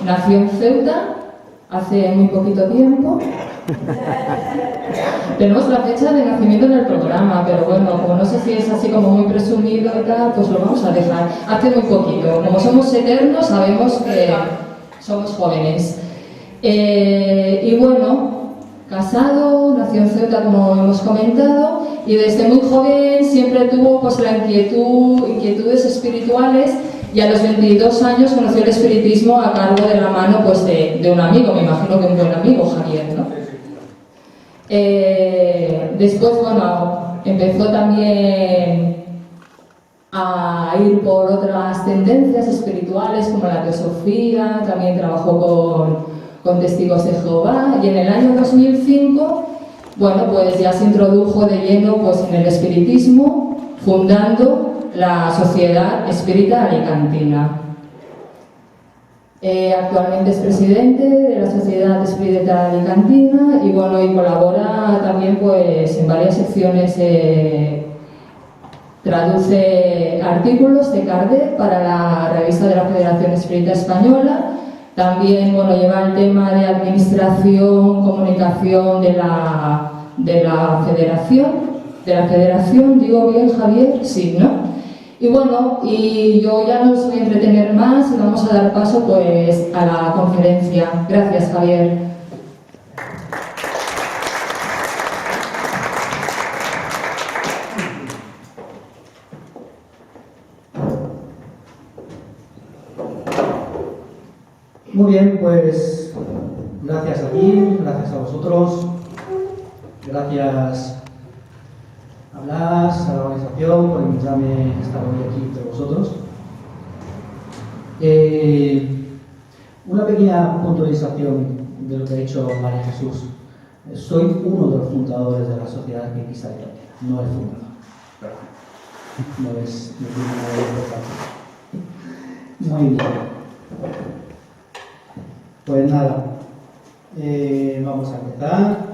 Nació en Ceuta hace muy poquito tiempo. Tenemos la fecha de nacimiento en el programa, pero bueno, como no sé si es así como muy presumido y tal, pues lo vamos a dejar. Hace muy poquito. Como somos eternos, sabemos que somos jóvenes. Y bueno, casado, nació en Ceuta, como hemos comentado, y desde muy joven siempre tuvo pues la inquietudes espirituales. Y a los 22 años conoció el espiritismo a cargo de la mano pues, de un amigo, me imagino que un buen amigo, Javier, ¿no? Después, bueno, empezó también a ir por otras tendencias espirituales como la teosofía, también trabajó con testigos de Jehová, y en el año 2005, bueno, pues ya se introdujo de lleno pues, en el espiritismo, fundando la Sociedad Espírita Alicantina. Actualmente es presidente de la Sociedad Espírita Alicantina y bueno, y colabora también pues, en varias secciones, traduce artículos de Kardec para la revista de la Federación Espírita Española. También bueno, lleva el tema de administración, comunicación de la federación, digo bien, Javier, sí, ¿no? Y bueno, y yo ya no os voy a entretener más y vamos a dar paso pues a la conferencia. Gracias, Javier. Muy bien, pues gracias a ti, gracias a vosotros, gracias a Blas, a la organización por invitarme a estar hoy aquí entre vosotros. Una pequeña puntualización de lo que ha dicho María Jesús. Soy uno de los fundadores de la Sociedad Espiritista Alicantina, no el fundador. No es ninguna importante. Muy bien. Pues nada, vamos a empezar.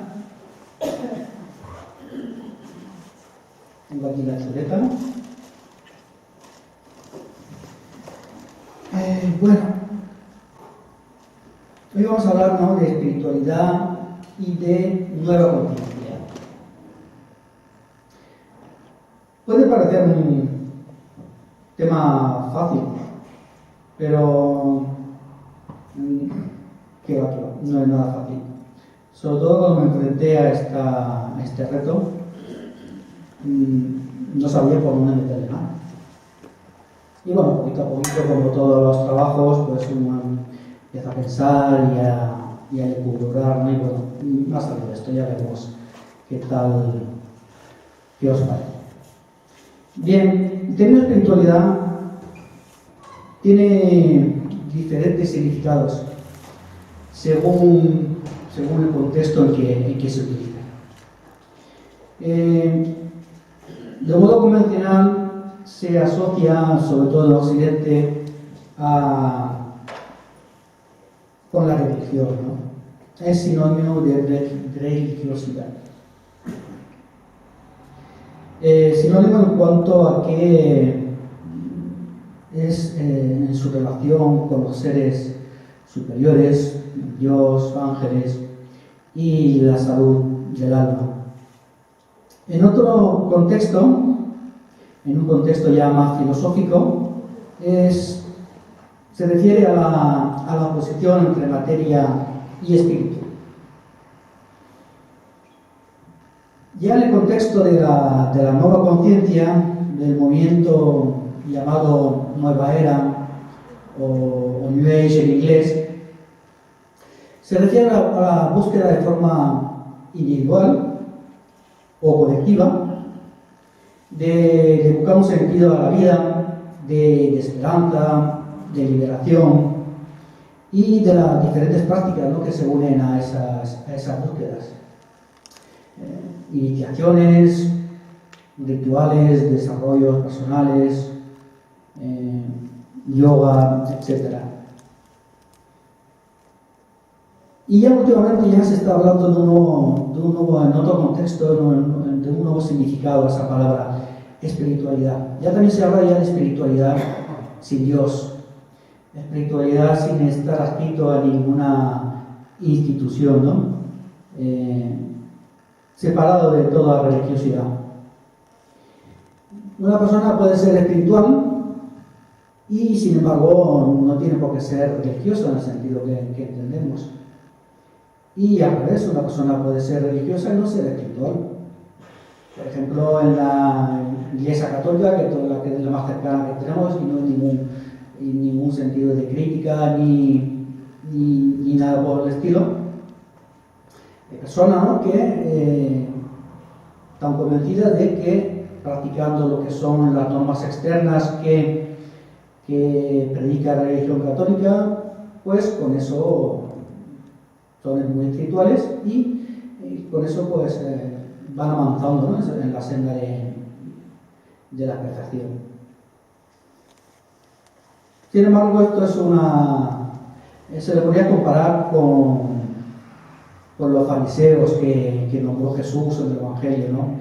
Tengo aquí la chuleta. Bueno, hoy vamos a hablar, ¿no?, de espiritualidad y de nueva conciencia. Puede parecer un tema fácil, pero que va, no es nada fácil. Sobre todo cuando me enfrenté a este reto, no sabía por dónde meterle mano. Y bueno, poquito a poquito, como todos los trabajos, pues uno empieza a pensar y a elucubrar, ¿no? Y bueno, más allá de esto ya veremos qué os parece. Bien, el término espiritualidad tiene diferentes significados según el contexto en que se utiliza. De modo convencional se asocia, sobre todo en Occidente, con la religión, ¿no? Es sinónimo de religiosidad. Sinónimo en cuanto a que es en su relación con los seres superiores, Dios, ángeles y la salud del alma. En otro contexto, en un contexto ya más filosófico, se refiere a la oposición entre materia y espíritu. Ya en el contexto de la nueva conciencia, del movimiento llamado Nueva Era o New Age en inglés, se refiere a la búsqueda de forma individual o colectiva de buscar un sentido a la vida, de esperanza, de liberación y de las diferentes prácticas, ¿no?, que se unen a esas búsquedas. Iniciaciones, rituales, desarrollos personales, yoga, etc. Y ya últimamente ya se está hablando de un nuevo, en otro contexto, de un nuevo significado a esa palabra, espiritualidad. Ya también se habla ya de espiritualidad sin Dios, espiritualidad sin estar adscrito a ninguna institución, ¿no? Separado de toda religiosidad. Una persona puede ser espiritual y sin embargo no tiene por qué ser religiosa en el sentido que entendemos. Y al revés, una persona puede ser religiosa y no ser espiritual. Por ejemplo, en la Iglesia Católica, que es la más cercana que tenemos, y no en ningún sentido de crítica ni nada por el estilo, hay personas, ¿no?, que están convencidas de que practicando lo que son las normas externas que predica la religión católica, pues con eso son muy espirituales y con eso pues van avanzando, ¿no?, en la senda de la perfección. Sin embargo, esto es se le podría comparar con los fariseos que nombró Jesús en el Evangelio, ¿no?,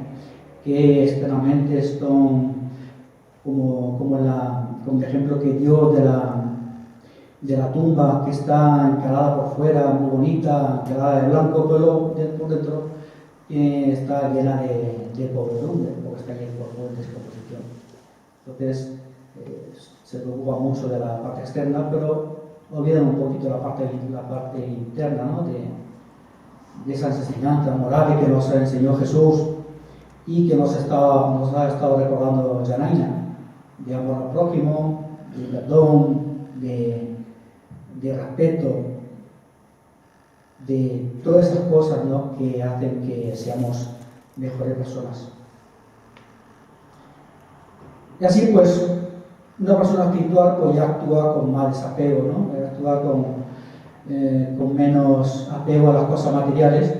que externamente son como el ejemplo que dio de la tumba, que está encarada por fuera, muy bonita, encarada de blanco, pero por dentro está llena de podredumbre, porque está llena de descomposición. Entonces, se preocupa mucho de la parte externa, pero olvidan un poquito la parte interna, ¿no?, de esas enseñanzas morales que nos enseñó Jesús y que nos ha estado recordando Janaina, de amor al prójimo, de perdón, de respeto, de todas esas cosas, ¿no?, que hacen que seamos mejores personas. Y así pues, una persona espiritual pues ya actúa con más desapego, ¿no?, actúa con menos apego a las cosas materiales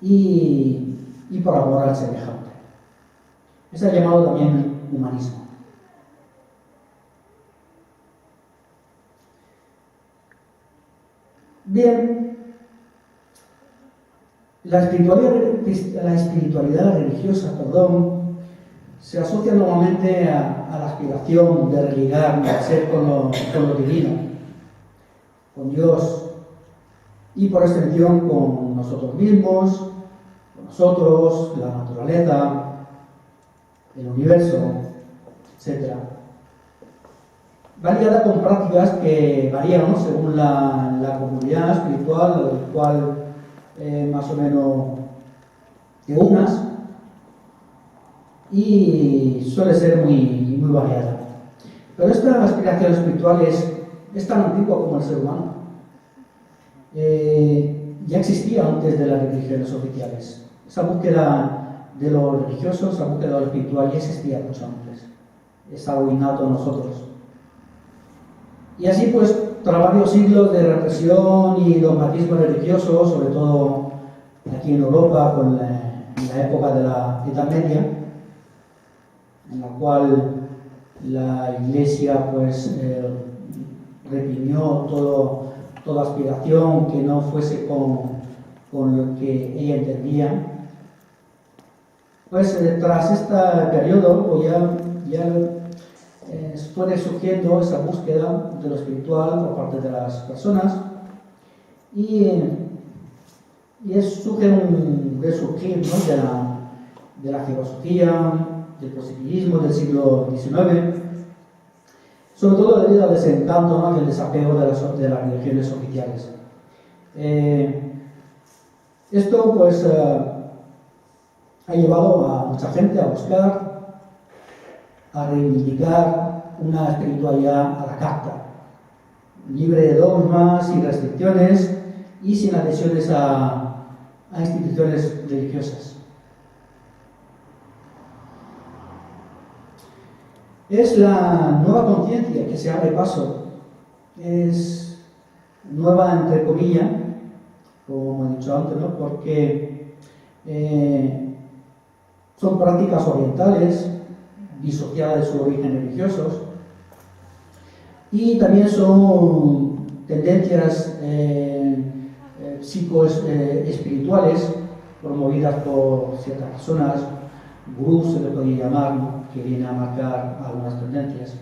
y por amor al semejante. Eso es llamado también humanismo. Bien, la espiritualidad religiosa, se asocia normalmente a la aspiración de religar, de ser con lo divino, con Dios, y por extensión con nosotros mismos, con nosotros, la naturaleza, el universo, etc. Variada con prácticas que varían, ¿no?, según la comunidad espiritual, al cual más o menos te unas, y suele ser muy variada. Pero esta aspiración espiritual es tan antigua como el ser humano. Ya existía antes de las religiones oficiales. Esa búsqueda de lo religioso, esa búsqueda de lo espiritual ya existía mucho antes. Es algo innato en nosotros. Y así pues, tras varios siglos de represión y dogmatismo religioso, sobre todo aquí en Europa, en la época de la Edad Media, en la cual la Iglesia pues reprimió toda aspiración que no fuese con lo que ella entendía. Pues tras este periodo pues ya fue surgiendo esa búsqueda de lo espiritual por parte de las personas y surge un resurgir, ¿no?, de la filosofía, del positivismo del siglo XIX, sobre todo debido al desencanto, ¿no?, y el desapego de las religiones oficiales. Esto pues ha llevado a mucha gente a buscar, a reivindicar una espiritualidad a la carta, libre de dogmas y restricciones y sin adhesiones a instituciones religiosas. Es la nueva conciencia que se abre paso, es nueva entre comillas, como he dicho antes, ¿no? Porque son prácticas orientales disociadas de su origen religiosos y también son tendencias psicoespirituales promovidas por ciertas personas, gurús se le podría llamar, ¿no? Que vienen a marcar algunas tendencias.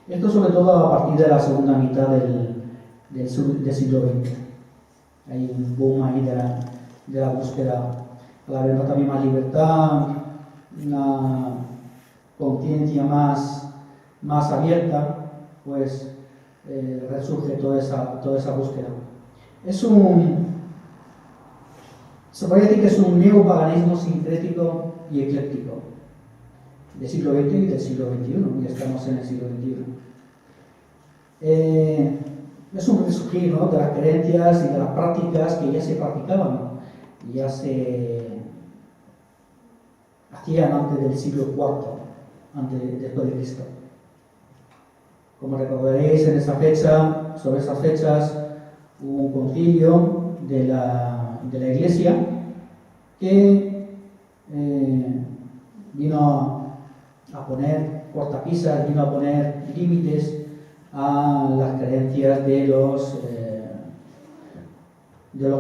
Esto sobre todo a partir de la segunda mitad del siglo XX. Hay un boom ahí de la búsqueda, a la vez también más libertad, una conciencia más abierta, pues resurge toda esa búsqueda. Se podría decir que es un neopaganismo sincrético y ecléctico del siglo XX y del siglo XXI, ya estamos en el siglo XXI. Es un resurgir, ¿no?, de las creencias y de las prácticas que ya se practicaban, ¿no? Y ya se hacían antes del siglo IV, después de Cristo. Como recordaréis, sobre esas fechas hubo un concilio de la Iglesia que vino a poner cortapisas, vino a poner límites a las creencias de los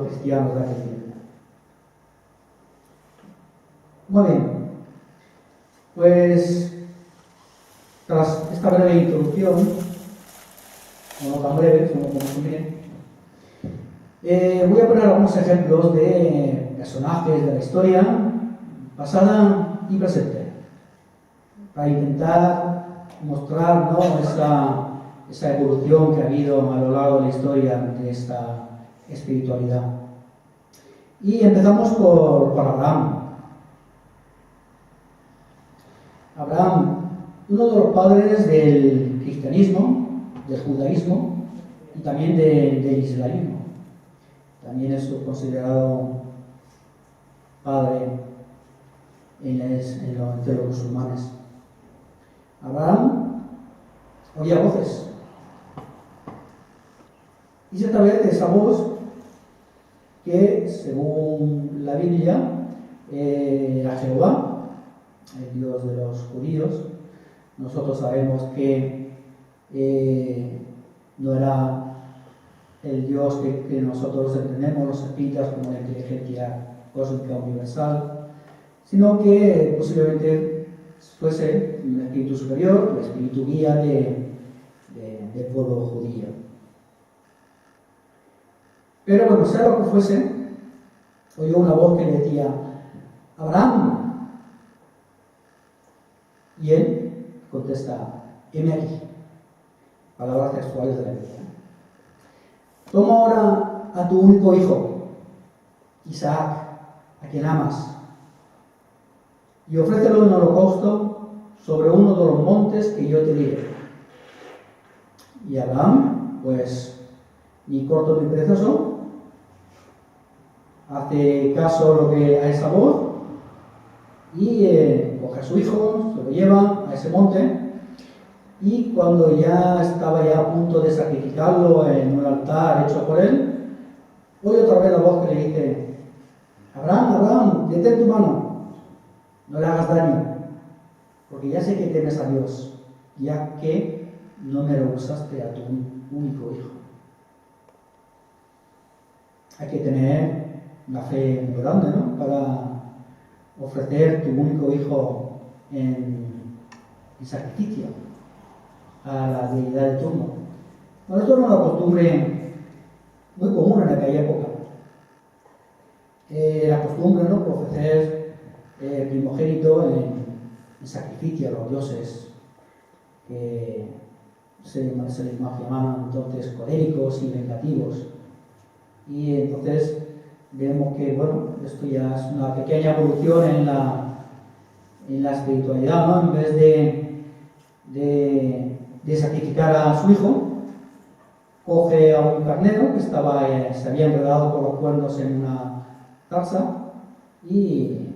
cristianos de aquel tiempo. Muy bien, pues tras esta breve introducción, no tan breve, como consumiré, voy a poner algunos ejemplos de personajes de la historia pasada y presente, para intentar mostrar, ¿no?, esa evolución que ha habido a lo largo de la historia de esta espiritualidad. Y empezamos por Abraham. Abraham, uno de los padres del cristianismo, del judaísmo y también del islamismo. También es considerado padre entre los musulmanes. Abraham oía voces. Y cierta vez esa voz, que según la Biblia era Jehová, el Dios de los judíos. Nosotros sabemos que no era el Dios que nosotros entendemos los espíritas como la inteligencia cósmica universal, sino que posiblemente fuese un espíritu superior, el espíritu guía del pueblo judío. Pero bueno, sea lo que fuese, oyó una voz que le decía: Abraham. Y él contesta: heme aquí. Palabras textuales de la Biblia. Toma ahora a tu único hijo, Isaac, a quien amas, y ofrécelo en holocausto sobre uno de los montes que yo te diré. Y Abraham, pues, ni corto ni perezoso, hace caso a esa voz y coge a su hijo, se lo lleva a ese monte, y cuando ya estaba a punto de sacrificarlo en un altar hecho por él, oye otra vez la voz que le dice: Abraham, Abraham, detén tu mano, no le hagas daño, porque ya sé que temes a Dios, ya que no me rehusaste a tu único hijo. Hay que tener una fe muy grande, ¿no?, para ofrecer tu único hijo en sacrificio a la deidad de turno. Bueno, esto era una costumbre muy común en aquella época. La costumbre, ¿no?, por ofrecer primogénito en sacrificio a los dioses, que se les llamaban entonces coléricos y vengativos. Y entonces vemos que, bueno, esto ya es una pequeña evolución en la espiritualidad, ¿no? En vez de sacrificar a su hijo, coge a un carnero que se había enredado por los cuernos en una zarza y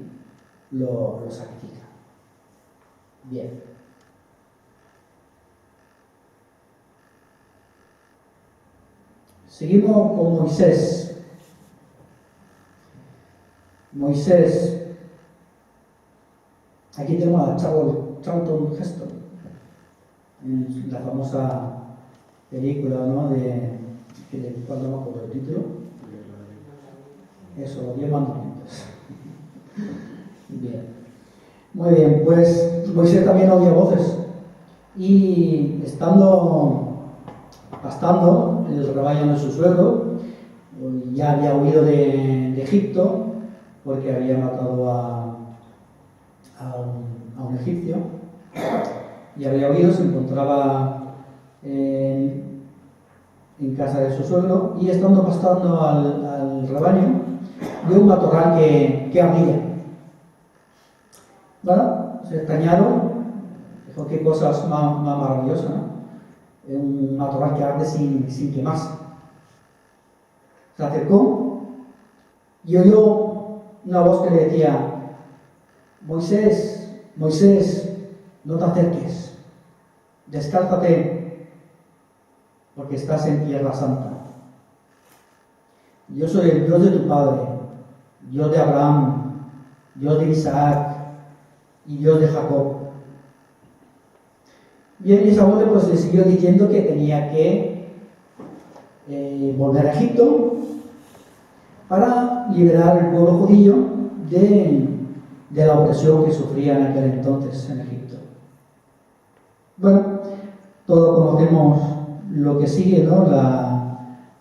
lo sacrifica. Bien. Seguimos con Moisés. Moisés. Aquí tenemos a Charlton Heston, en la famosa película, ¿no? ¿Cuál no me acuerdo el título? Eso, los 10 mandamientos. Bien. Muy bien, pues Moisés también oía voces. Y pastando en el rebaño de su suegro, ya había huido de Egipto porque había matado a un egipcio, y había huido, se encontraba en casa de su suegro, y estando pastando al rebaño, vio un matorral que ardía. Bueno, se extrañaron, dijo: qué cosas más maravillosas, ¿no? Un matorral que arde sin quemarse. Se acercó y oyó una voz que le decía: Moisés, Moisés, no te acerques, descálzate, porque estás en tierra santa. Yo soy el Dios de tu padre, Dios de Abraham, Dios de Isaac y Dios de Jacob. Bien, y Saúl pues le siguió diciendo que tenía que volver a Egipto para liberar al pueblo judío de la opresión que sufría en aquel entonces en Egipto. Bueno, todos conocemos lo que sigue, ¿no?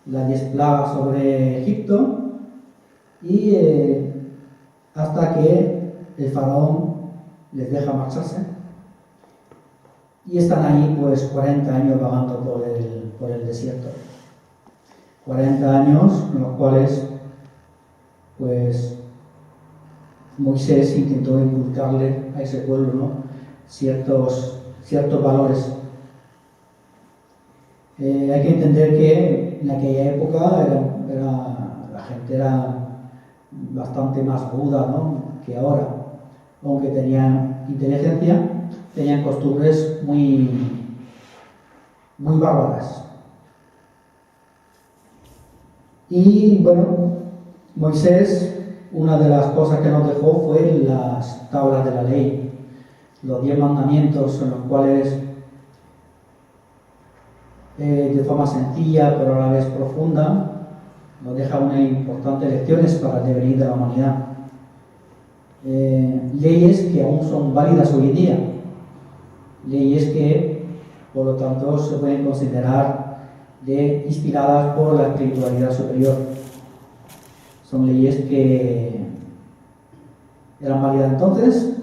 Las 10 plagas sobre Egipto, y hasta que el faraón les deja marcharse, y están ahí pues 40 años vagando por el desierto. 40 años en los cuales pues Moisés intentó inculcarle a ese pueblo, ¿no? ciertos valores. Hay que entender que en aquella época la gente era bastante más ruda, ¿no? que ahora. Aunque tenían inteligencia, tenían costumbres muy bárbaras. Y bueno, Moisés, una de las cosas que nos dejó fue las tablas de la ley, los 10 mandamientos, en los cuales de forma sencilla pero a la vez profunda nos deja unas importantes lecciones para el devenir de la humanidad. Leyes que aún son válidas hoy en día, leyes que por lo tanto se pueden considerar inspiradas por la espiritualidad superior. Son leyes que eran válidas entonces,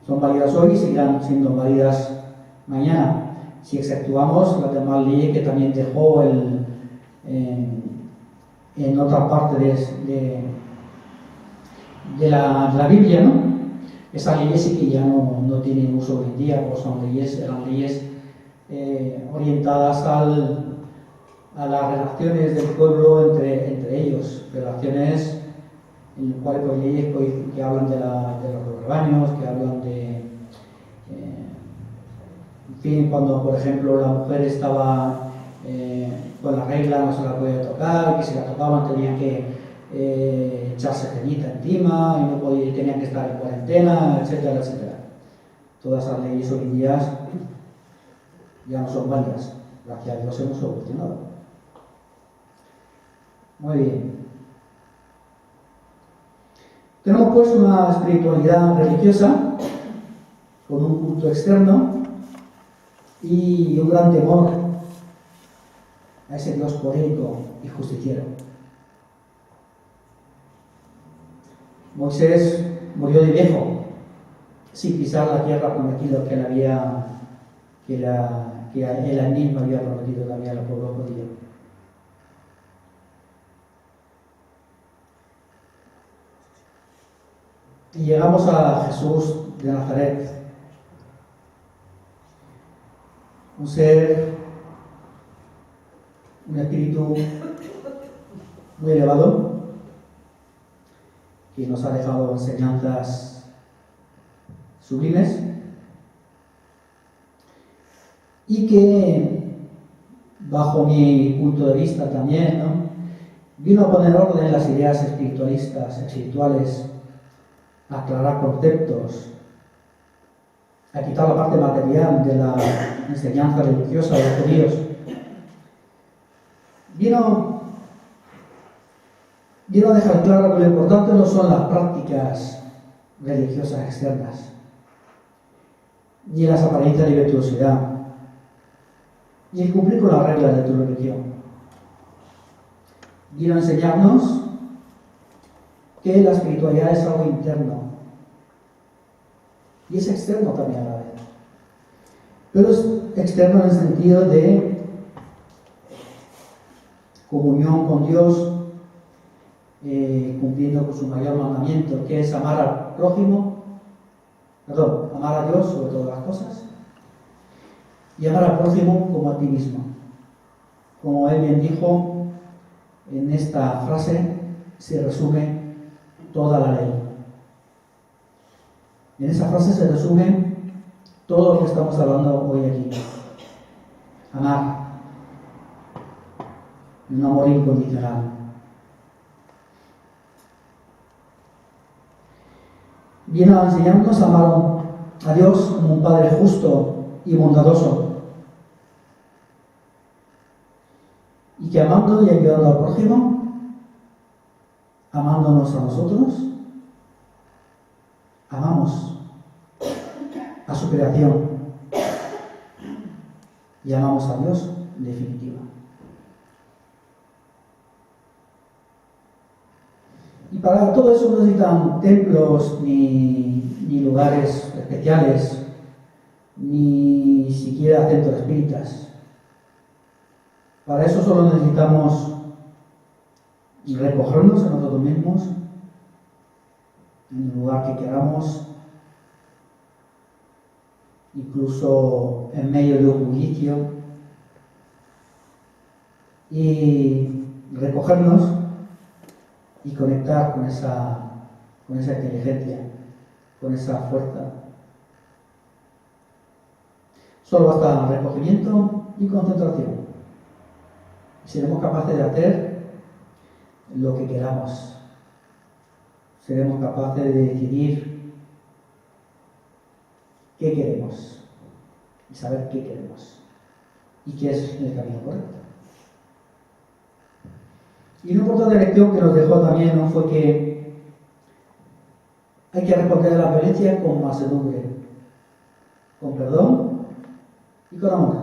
son válidas hoy y seguirán siendo válidas mañana, si exceptuamos las demás leyes que también dejó en otra parte de la Biblia, ¿no? Esas leyes sí que ya no tienen uso hoy en día, pues eran leyes orientadas a las relaciones del pueblo entre ellos, relaciones en las cuales pues, leyes que hablan de los rebaños, que hablan en fin, cuando por ejemplo la mujer estaba con la regla, no se la podía tocar, que si la tocaban tenían que echarse cenita encima y tenían que estar en cuarentena, etcétera, etcétera. Todas esas leyes hoy en día ya no son válidas. Gracias a Dios hemos evolucionado. Muy bien. Tenemos pues una espiritualidad religiosa con un culto externo y un gran temor a ese Dios polémico y justiciero. Moisés murió de viejo, sin pisar la tierra prometida que él mismo había prometido también al pueblo judío. Y llegamos a Jesús de Nazaret, un ser, un espíritu muy elevado, que nos ha dejado enseñanzas sublimes y que bajo mi punto de vista también, ¿no? Vino a poner orden en las ideas espirituales, a aclarar conceptos, a quitar la parte material de la enseñanza religiosa de los judíos. Vino a dejar claro que lo importante no son las prácticas religiosas externas, ni las apariencias de virtuosidad, ni el cumplir con las reglas de tu religión. Vino a enseñarnos que la espiritualidad es algo interno y es externo también a la vez, pero es externo en el sentido de comunión con Dios, cumpliendo con su mayor mandamiento, que es amar al prójimo, amar a Dios sobre todas las cosas, y amar al prójimo como a ti mismo. Como él bien dijo, en esta frase se resume toda la ley. En esa frase se resume todo lo que estamos hablando hoy aquí. Amar, un amor incondicional. Viene a enseñarnos a amar a Dios como un Padre justo y bondadoso, y que amando y ayudando al prójimo, amándonos a nosotros, amamos a su creación y amamos a Dios en definitiva. Y para todo eso no necesitan templos ni lugares especiales, ni siquiera centros espíritas. Para eso solo necesitamos recogernos a nosotros mismos, en el lugar que queramos, incluso en medio de un bullicio, y recogernos y conectar con esa inteligencia, con esa fuerza. Solo basta recogimiento y concentración. Seremos capaces de hacer lo que queramos. Seremos capaces de decidir qué queremos y saber qué queremos y qué es el camino correcto. Y una importante lección que nos dejó también, ¿no?, fue que hay que responder a la violencia con mansedumbre, con perdón y con amor.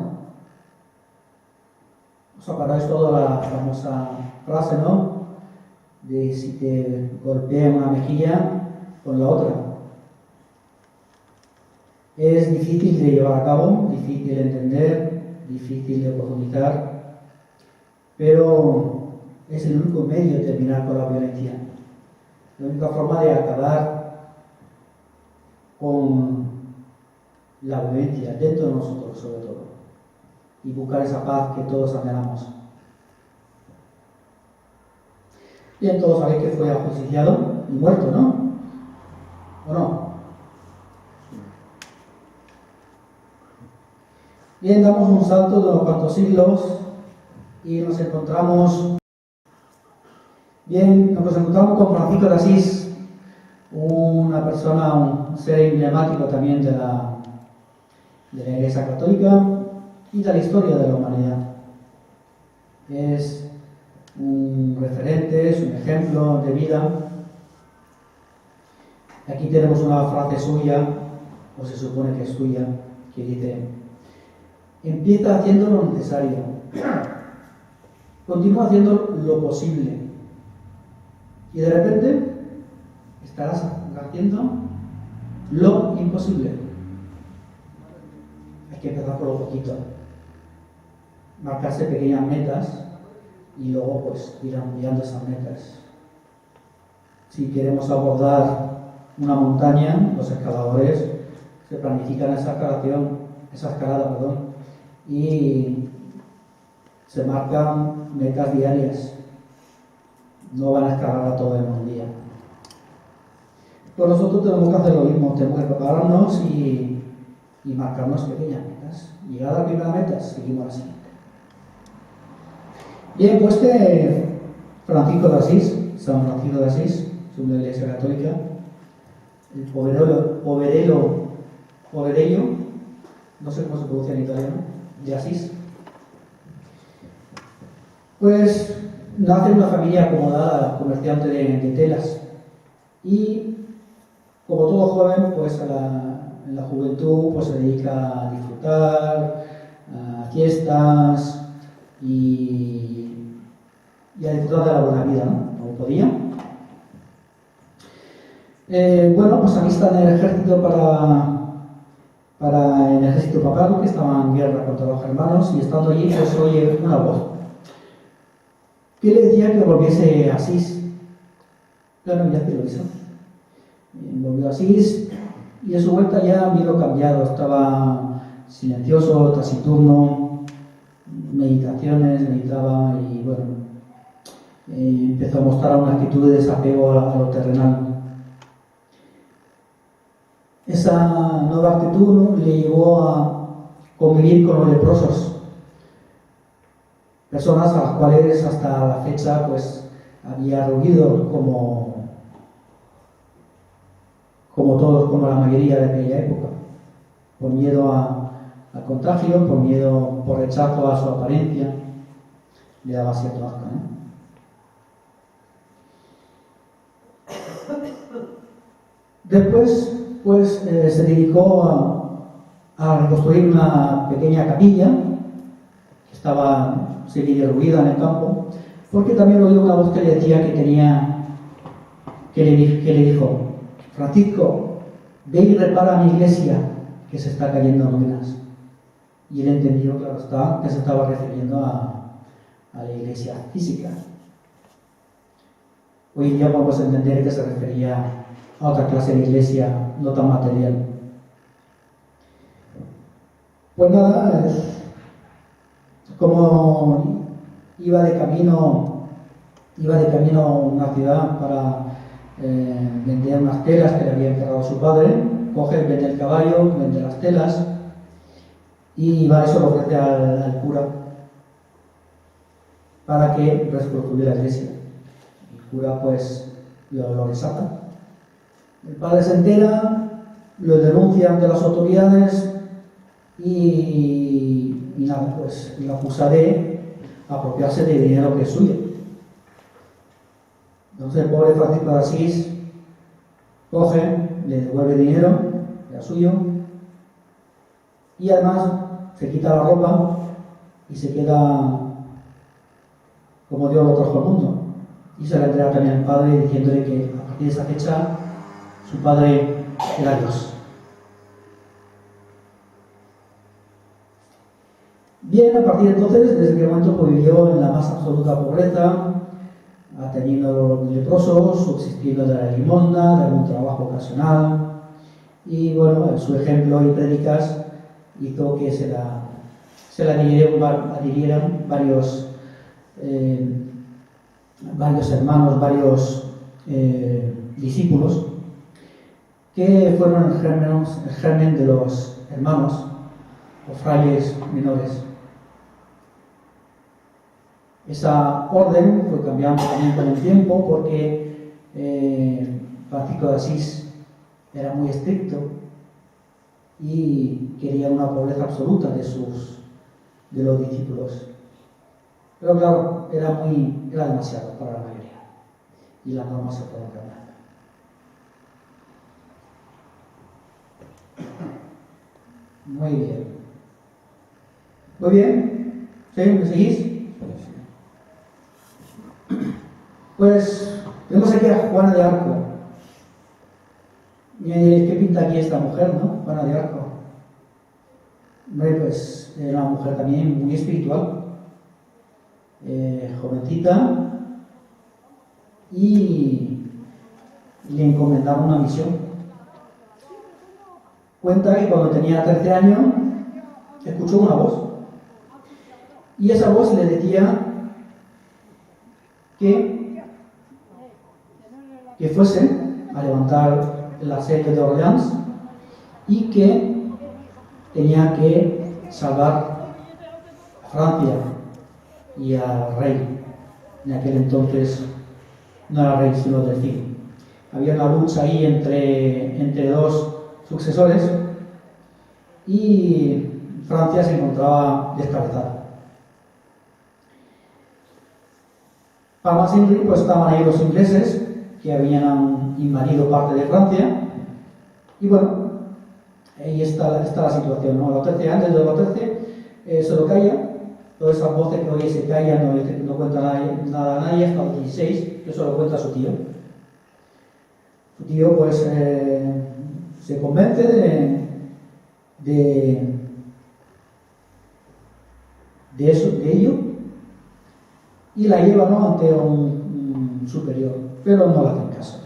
Os acordáis toda la famosa frase, ¿no?, de si te golpea una mejilla, con la otra. Es difícil de llevar a cabo, difícil de entender, difícil de profundizar, pero es el único medio de terminar con la violencia. La única forma de acabar con la violencia dentro de nosotros, sobre todo, y buscar esa paz que todos anhelamos. Bien, todos sabéis que fue ajusticiado y muerto, ¿no? ¿O no? Bien, damos un salto de unos cuantos siglos y nos encontramos con Francisco de Asís, una persona, un ser emblemático también de la Iglesia Católica y de la historia de la humanidad. Es un referente, es un ejemplo de vida. Aquí tenemos una frase suya, o se supone que es suya, que dice: empieza haciendo lo necesario, continúa haciendo lo posible, y de repente estarás haciendo lo imposible. Hay que empezar por lo poquito, marcarse pequeñas metas y luego pues ir ampliando esas metas. Si queremos abordar una montaña, los escaladores se planifican esa escalada, y se marcan metas diarias. No van a escalar a todo en un día. Pues nosotros tenemos que hacer lo mismo, tenemos que prepararnos y marcarnos pequeñas metas. Llegada a la primera meta, seguimos a la siguiente. Bien, pues Francisco de Asís, San Francisco de Asís, según la Iglesia Católica, el Poverello, no sé cómo se pronuncia en italiano, de Asís. Pues nace en una familia acomodada, comerciante de telas, y como todo joven, pues en la juventud pues se dedica a disfrutar, a fiestas y a disfrutar de la buena vida, ¿no? Como podía. Bueno, pues alista en el ejército para el ejército papal, que estaba en guerra contra los germanos, y estando allí pues oye una voz que le decía que volviese a Asís. Claro, ya que lo hizo. Volvió a Asís y en su vuelta ya vino cambiado, estaba silencioso, taciturno, meditaba y bueno, empezó a mostrar una actitud de desapego a lo terrenal. Esa nueva actitud le llevó a convivir con los leprosos, personas a las cuales hasta la fecha pues había reunido como la mayoría de aquella época, por miedo al contagio, por rechazo a su apariencia, le daba cierto asco, ¿no? Después pues se dedicó a reconstruir una pequeña capilla que estaba semi-derruida en el campo, porque también oyó una voz que le decía que le dijo: Francisco, ve y repara mi iglesia que se está cayendo en ruinas. Y él entendió, claro está, que se estaba refiriendo a la iglesia física. Hoy en día podemos entender que se refería a otra clase de iglesia no tan material. Pues nada, como iba de camino a una ciudad para vender unas telas que le había encargado su padre, vende el caballo, vende las telas y va, eso lo ofrece al cura para que reconstruya la iglesia. El cura pues lo rechaza. El padre se entera, lo denuncia ante las autoridades y nada, pues lo acusa de apropiarse de dinero que es suyo. Entonces el pobre Francisco de Asís coge, le devuelve dinero, era suyo, y además se quita la ropa y se queda como Dios lo trajo al mundo. Y se le entrega también al padre diciéndole que a partir de esa fecha su padre era Dios. Bien, a partir de entonces, desde aquel momento pues, vivió en la más absoluta pobreza, atendiendo a los leprosos, subsistiendo de la limosna, de algún trabajo ocasional, y bueno, su ejemplo y prédicas hizo que se la adhirieran varios hermanos, varios discípulos, que fueron el germen de los hermanos o frailes menores. Esa orden fue cambiando también con el tiempo porque Francisco de Asís era muy estricto y quería una pobreza absoluta de los discípulos. Pero claro, era demasiado para la mayoría y las normas se fueron cambiando. Muy bien. Muy bien. ¿Sí? ¿Me seguís? Pues tenemos aquí a Juana de Arco. ¿Qué pinta aquí esta mujer, no? Juana de Arco. Hombre, pues era una mujer también muy espiritual, jovencita, y le encomendaron una misión. Cuenta que cuando tenía 13 años escuchó una voz, y esa voz le decía que fuese a levantar el asedio de Orleans y que tenía que salvar a Francia y al rey. En aquel entonces no era rey, sino delfín. Había una lucha ahí entre dos sucesores y Francia se encontraba descabezada. Para más pues estaban ahí los ingleses que habían invadido parte de Francia y bueno, ahí está la situación, ¿no? Antes de los 13 se lo calla, todas esas voces que oye se callan, no cuenta nada a nadie, hasta los 16, que eso lo cuenta su tío. Su tío pues se convence de ello y la lleva, ¿no?, ante un superior, pero no le hacen caso.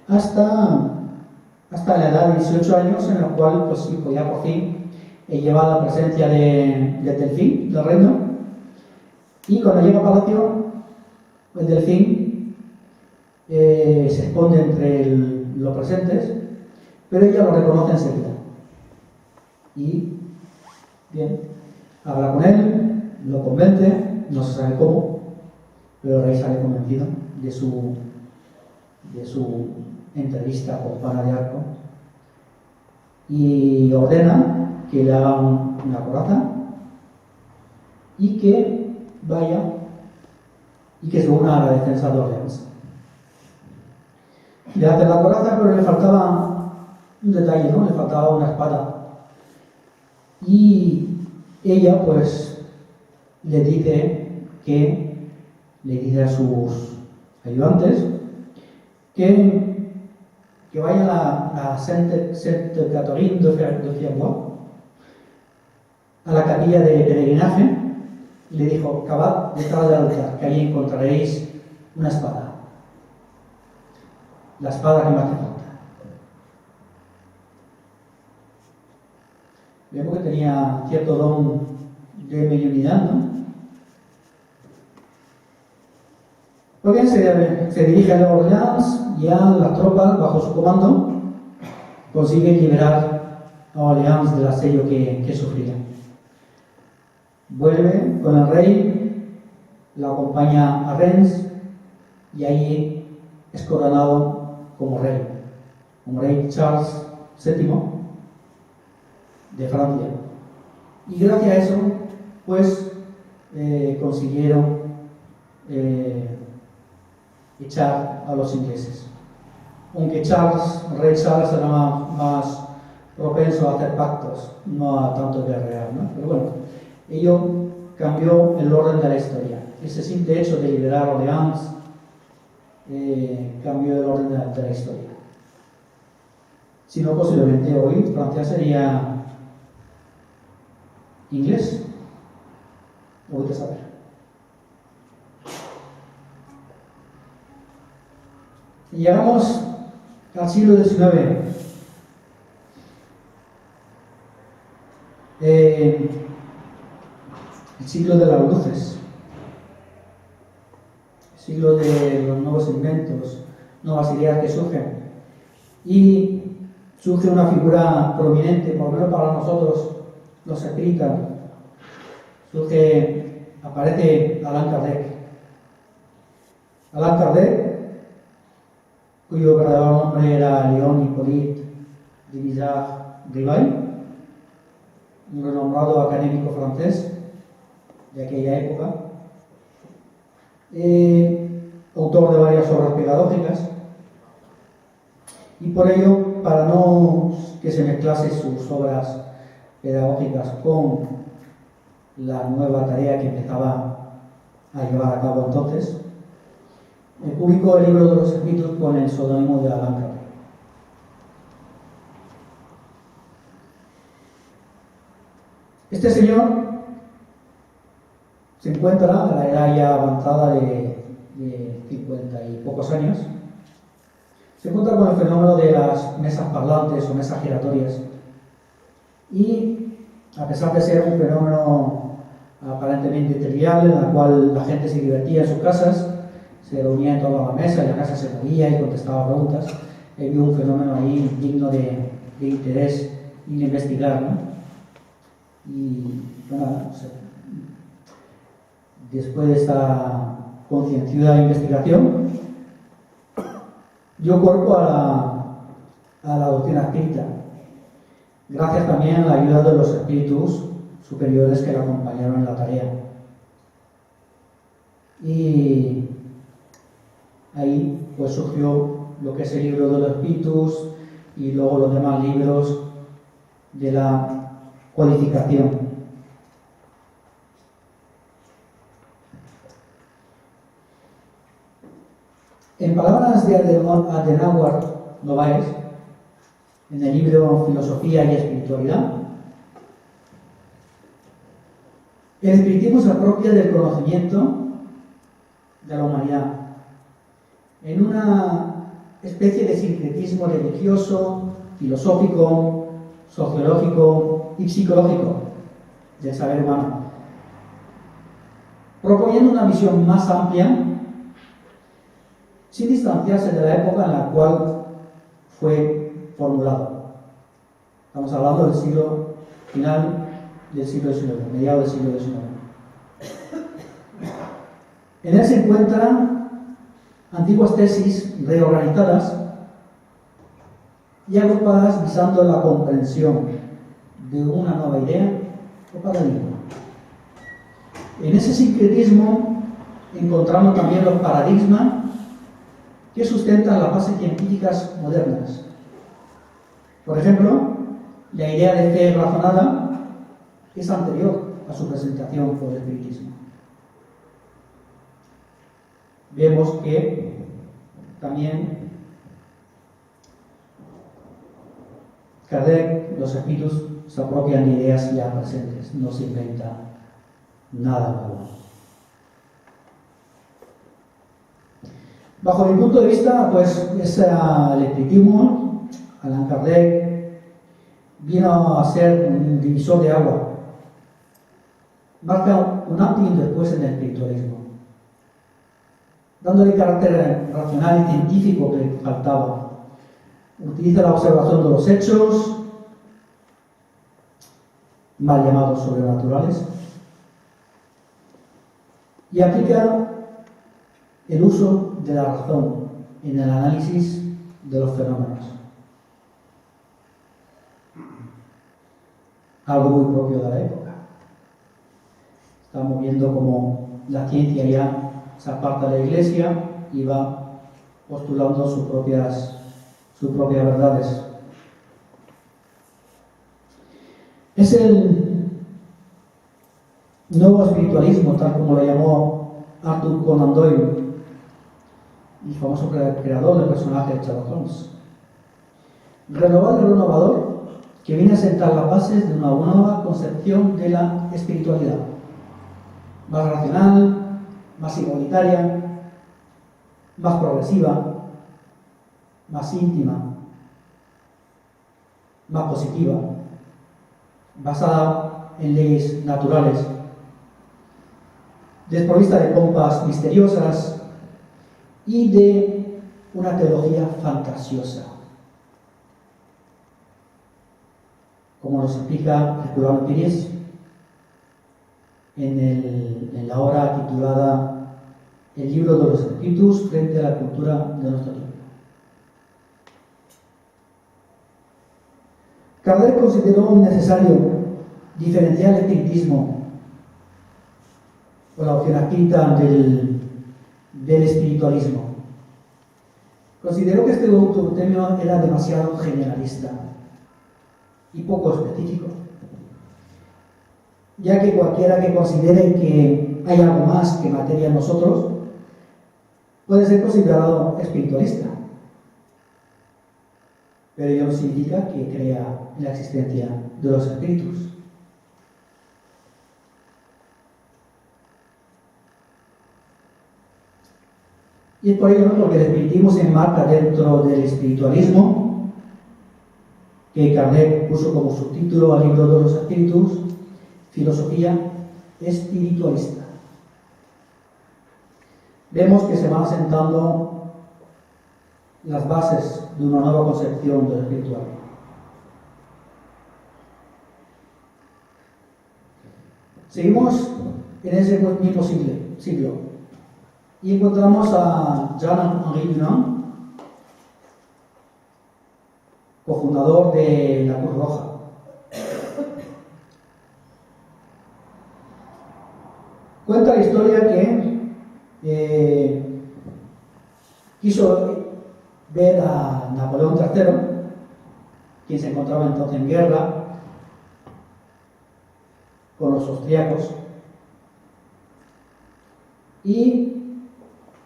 Hasta la edad de 18 años, en la cual, pues ya por fin lleva a la presencia del delfín, del reino, y cuando llega a palacio, el delfín se esconde entre los presentes, pero ella lo reconoce enseguida. Y, bien, habla con él, lo convence, no se sabe cómo, pero el rey sale convencido de su entrevista con Juana de Arco y ordena que le hagan una coraza y que vaya y que se una a la defensa de Orleans. Le hace la coraza, pero le faltaba un detalle, ¿no? Le faltaba una espada. Y ella, pues, le dice a sus ayudantes que vayan a Sainte-Catherine de Fierbois, a la capilla de peregrinaje, y le dijo: cavad detrás del altar, que allí encontraréis una espada, la espada que me hace falta. Vemos que tenía cierto don de mediunidad, ¿no? Muy bien, se dirige a Orleans, ya las tropas, bajo su comando, consiguen liberar a Orleans del asedio que sufría. Vuelve con el rey, la acompaña a Rennes y ahí es coronado como rey Charles VII de Francia. Y gracias a eso, pues, consiguieron echar a los ingleses. Aunque rey Charles era más propenso a hacer pactos, no a tanto guerrear, ¿no? Pero bueno, ello cambió el orden de la historia. Ese simple hecho de liberar Orleans cambió el orden de la historia. Si no, posiblemente hoy Francia sería inglés. Lo voy a saber. Y llegamos al siglo XIX. El siglo de las luces, el siglo de los nuevos inventos, nuevas ideas que surgen. Y surge una figura prominente, por lo menos para nosotros, los escritas. Aparece Allan Kardec. Allan Kardec, cuyo verdadero nombre era Léon Hippolyte de Villars-Rivail, un renombrado académico francés de aquella época, autor de varias obras pedagógicas, y por ello, para no que se mezclase sus obras pedagógicas con la nueva tarea que empezaba a llevar a cabo entonces, publicó el libro de los escritos con el seudónimo de Allan Kardec. Este señor se encuentra a la edad ya avanzada de 50 y pocos años. Se encuentra con el fenómeno de las mesas parlantes o mesas giratorias. Y a pesar de ser un fenómeno aparentemente trivial, en el cual la gente se divertía en sus casas, se reunía en torno a la mesa y la casa se movía y contestaba preguntas, vio un fenómeno ahí digno de interés y de investigar, ¿no? Y bueno, después de esta concienzuda investigación, dio cuerpo a la doctrina espírita, gracias también a la ayuda de los espíritus superiores que la acompañaron en la tarea. Y ahí pues surgió lo que es el libro de los espíritus y luego los demás libros de la codificación. En palabras de Adenauer Novaes, en el libro Filosofía y Espiritualidad, el espiritismo se apropia del conocimiento de la humanidad en una especie de sincretismo religioso, filosófico, sociológico y psicológico del saber humano, proponiendo una visión más amplia sin distanciarse de la época en la cual fue formulado. Estamos hablando del siglo final del siglo XIX, mediados del siglo XIX. En él se encuentran antiguas tesis reorganizadas y agrupadas visando la comprensión de una nueva idea o paradigma. En ese sincretismo encontramos también los paradigmas que sustentan las bases científicas modernas. Por ejemplo, la idea de fe razonada es anterior a su presentación por el espiritismo. Vemos que también Kardec, los espíritus se apropian de ideas ya presentes, no se inventa nada nuevo. Bajo mi punto de vista, pues el espiritismo, Allan Kardec, vino a ser un divisor de agua. Marca un antes y un después en el espiritualismo, dándole carácter racional y científico que faltaba. Utiliza la observación de los hechos, mal llamados sobrenaturales, y aplica el uso de la razón en el análisis de los fenómenos. Algo muy propio de la época. Estamos viendo cómo la ciencia ya se aparta de la Iglesia y va postulando sus propias verdades. Es el nuevo espiritualismo, tal como lo llamó Arthur Conan Doyle, el famoso creador del personaje de Sherlock Holmes. Renovar el renovador, que viene a sentar las bases de una nueva concepción de la espiritualidad, más racional, más igualitaria, más progresiva, más íntima, más positiva, basada en leyes naturales, desprovista de pompas misteriosas y de una teología fantasiosa, como nos explica Herculano Pires en la obra titulada El libro de los espíritus frente a la cultura de nuestro tiempo. Kardec consideró necesario diferenciar el espiritismo o la opción espírita del espiritualismo. Consideró que este tema era demasiado generalista y poco específico, ya que cualquiera que considere que hay algo más que materia en nosotros puede ser considerado espiritualista, pero ello no significa que crea en la existencia de los espíritus. Y es por ello, ¿no?, porque el espiritismo se enmarca dentro del espiritualismo, que Kardec puso como subtítulo al libro de los espíritus, filosofía espiritualista. Vemos que se van asentando las bases de una nueva concepción del espiritual. Seguimos en ese mismo siglo. Y encontramos a Jean-Henri Dunant, cofundador de la Cruz Roja. Cuenta la historia que quiso ver a Napoleón III, quien se encontraba entonces en guerra con los austríacos, y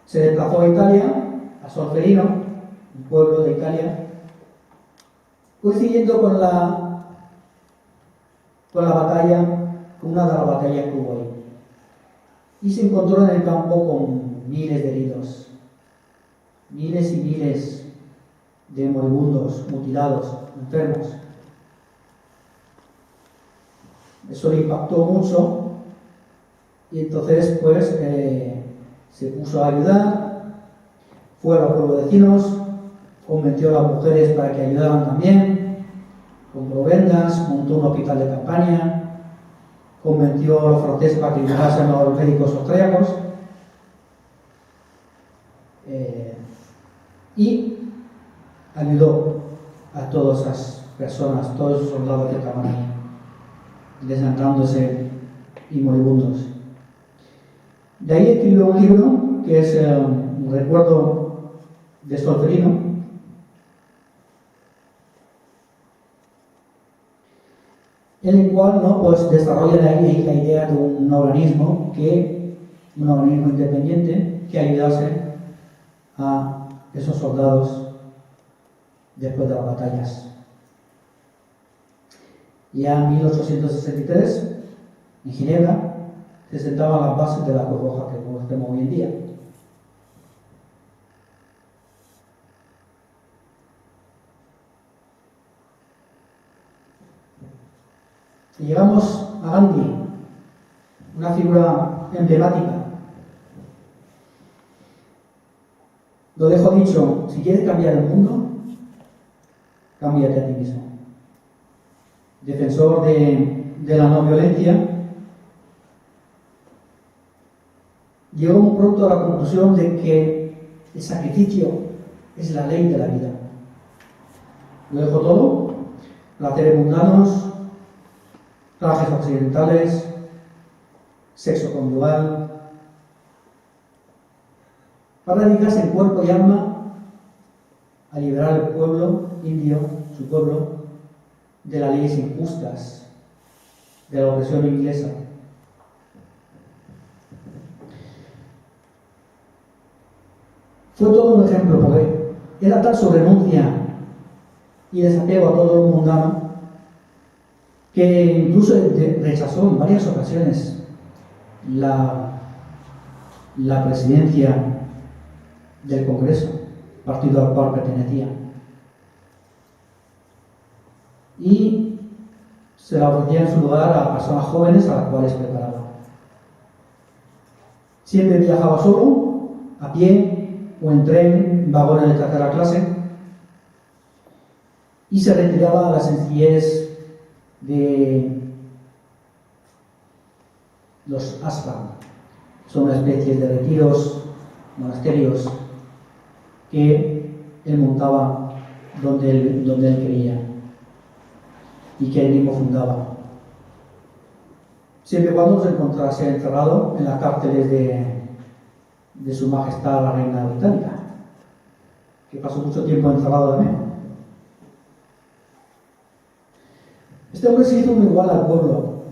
se desplazó a Italia, a Solferino, un pueblo de Italia, coincidiendo con batalla, con una de las batallas que hubo ahí. Y se encontró en el campo con miles de heridos, miles y miles de moribundos, mutilados, enfermos. Eso le impactó mucho y entonces pues se puso a ayudar, fue a los pueblos vecinos, convenció a las mujeres para que ayudaran también, compró vendas, montó un hospital de campaña, convenció a los franceses para que ayudasen a los médicos austríacos y ayudó a todas esas personas, todos esos soldados que estaban ahí, desangrándose y moribundos. De ahí escribió un libro que es un recuerdo de Solferino, en el cual pues, desarrolla la idea de un organismo independiente que ayudase a esos soldados después de las batallas. Ya en 1863, en Ginebra, se sentaban las bases de la Cruz Roja que conocemos hoy en día. Y llegamos a Gandhi, una figura emblemática. Lo dejo dicho, si quieres cambiar el mundo, cámbiate a ti mismo. Defensor de la no violencia, llegó muy pronto a la conclusión de que el sacrificio es la ley de la vida. Lo dejó todo, placeres mundanos, trajes occidentales, sexo conyugal, para dedicarse en cuerpo y alma a liberar al pueblo indio, su pueblo, de las leyes injustas, de la opresión inglesa. Fue todo un ejemplo, porque era tal su renuncia y desapego a todo lo mundano que incluso rechazó en varias ocasiones la presidencia del Congreso, partido al cual pertenecía, y se la ofrecía en su lugar a personas jóvenes a las cuales preparaba. Siempre viajaba solo, a pie o en tren, en vagones de tercera clase, y se retiraba a la sencillez de los ashram. Son una especie de retiros, monasterios que él montaba donde él quería y que él mismo fundaba, siempre y cuando se encontrase encerrado en las cárceles de su majestad la reina británica, que pasó mucho tiempo encerrado también. Este hombre se hizo muy igual al pueblo,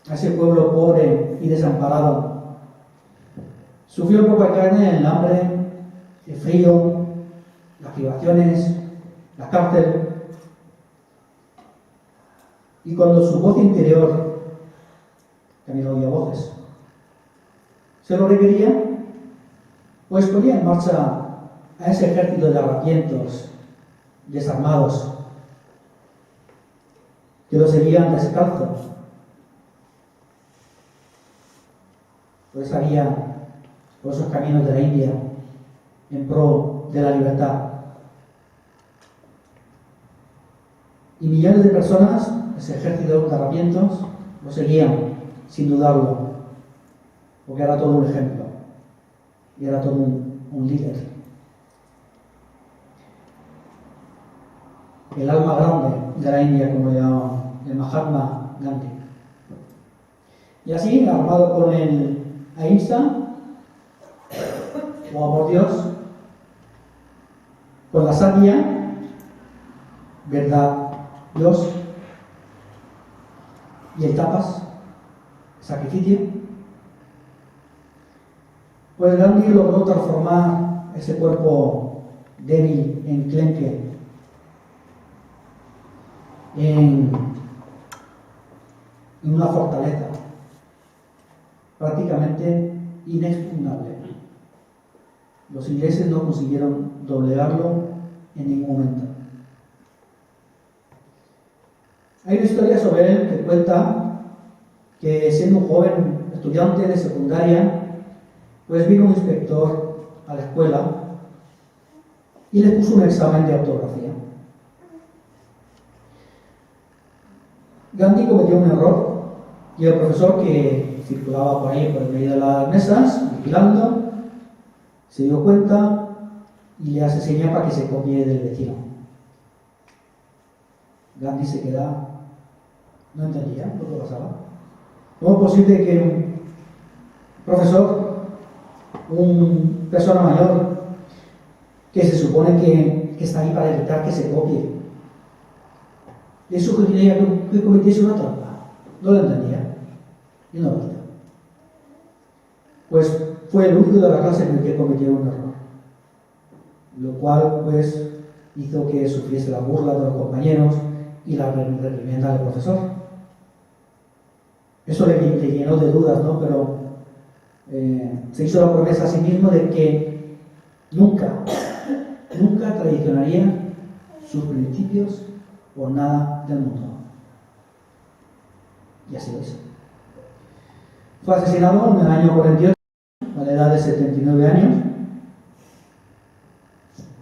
a ese pueblo pobre y desamparado. Sufrió en propia carne el hambre, el frío, las privaciones, la cárcel. Y cuando su voz interior, también oía voces, se lo requería, pues ponía en marcha a ese ejército de harapientos, desarmados, que lo seguían descalzos. Pues había por esos caminos de la India en pro de la libertad. Y millones de personas, ese ejército de harapientos, lo seguían sin dudarlo, porque era todo un ejemplo y era todo un líder. El alma grande de la India, como le llamaban, el Mahatma Gandhi. Y así, armado con el ahimsa, o amor Dios, con la satya, verdad Dios, y el tapas, sacrificio, pues Gandhi logró transformar ese cuerpo débil, enclenque, en una fortaleza prácticamente inexpugnable. Los ingleses no consiguieron doblegarlo en ningún momento. Hay una historia sobre él que cuenta que siendo un joven estudiante de secundaria, pues vino un inspector a la escuela y le puso un examen de ortografía. Gandhi cometió un error y el profesor, que circulaba por ahí por el medio de las mesas, vigilando, se dio cuenta y le hace señas para que se copie del vecino. Gandhi se queda, no entendía lo que pasaba. ¿Cómo es posible que un profesor, una persona mayor, que se supone que está ahí para evitar que se copie, le sugeriría que cometiese una trampa? No lo entendía y no lo hacía. Pues fue el único de la clase en el que cometió un error, lo cual pues hizo que sufriese la burla de los compañeros y la reprimenda del profesor. Eso le llenó de dudas, ¿no? Pero se hizo la promesa a sí mismo de que nunca traicionaría sus principios por nada del mundo. Y así lo hizo. Fue asesinado en el año 48, a la edad de 79 años,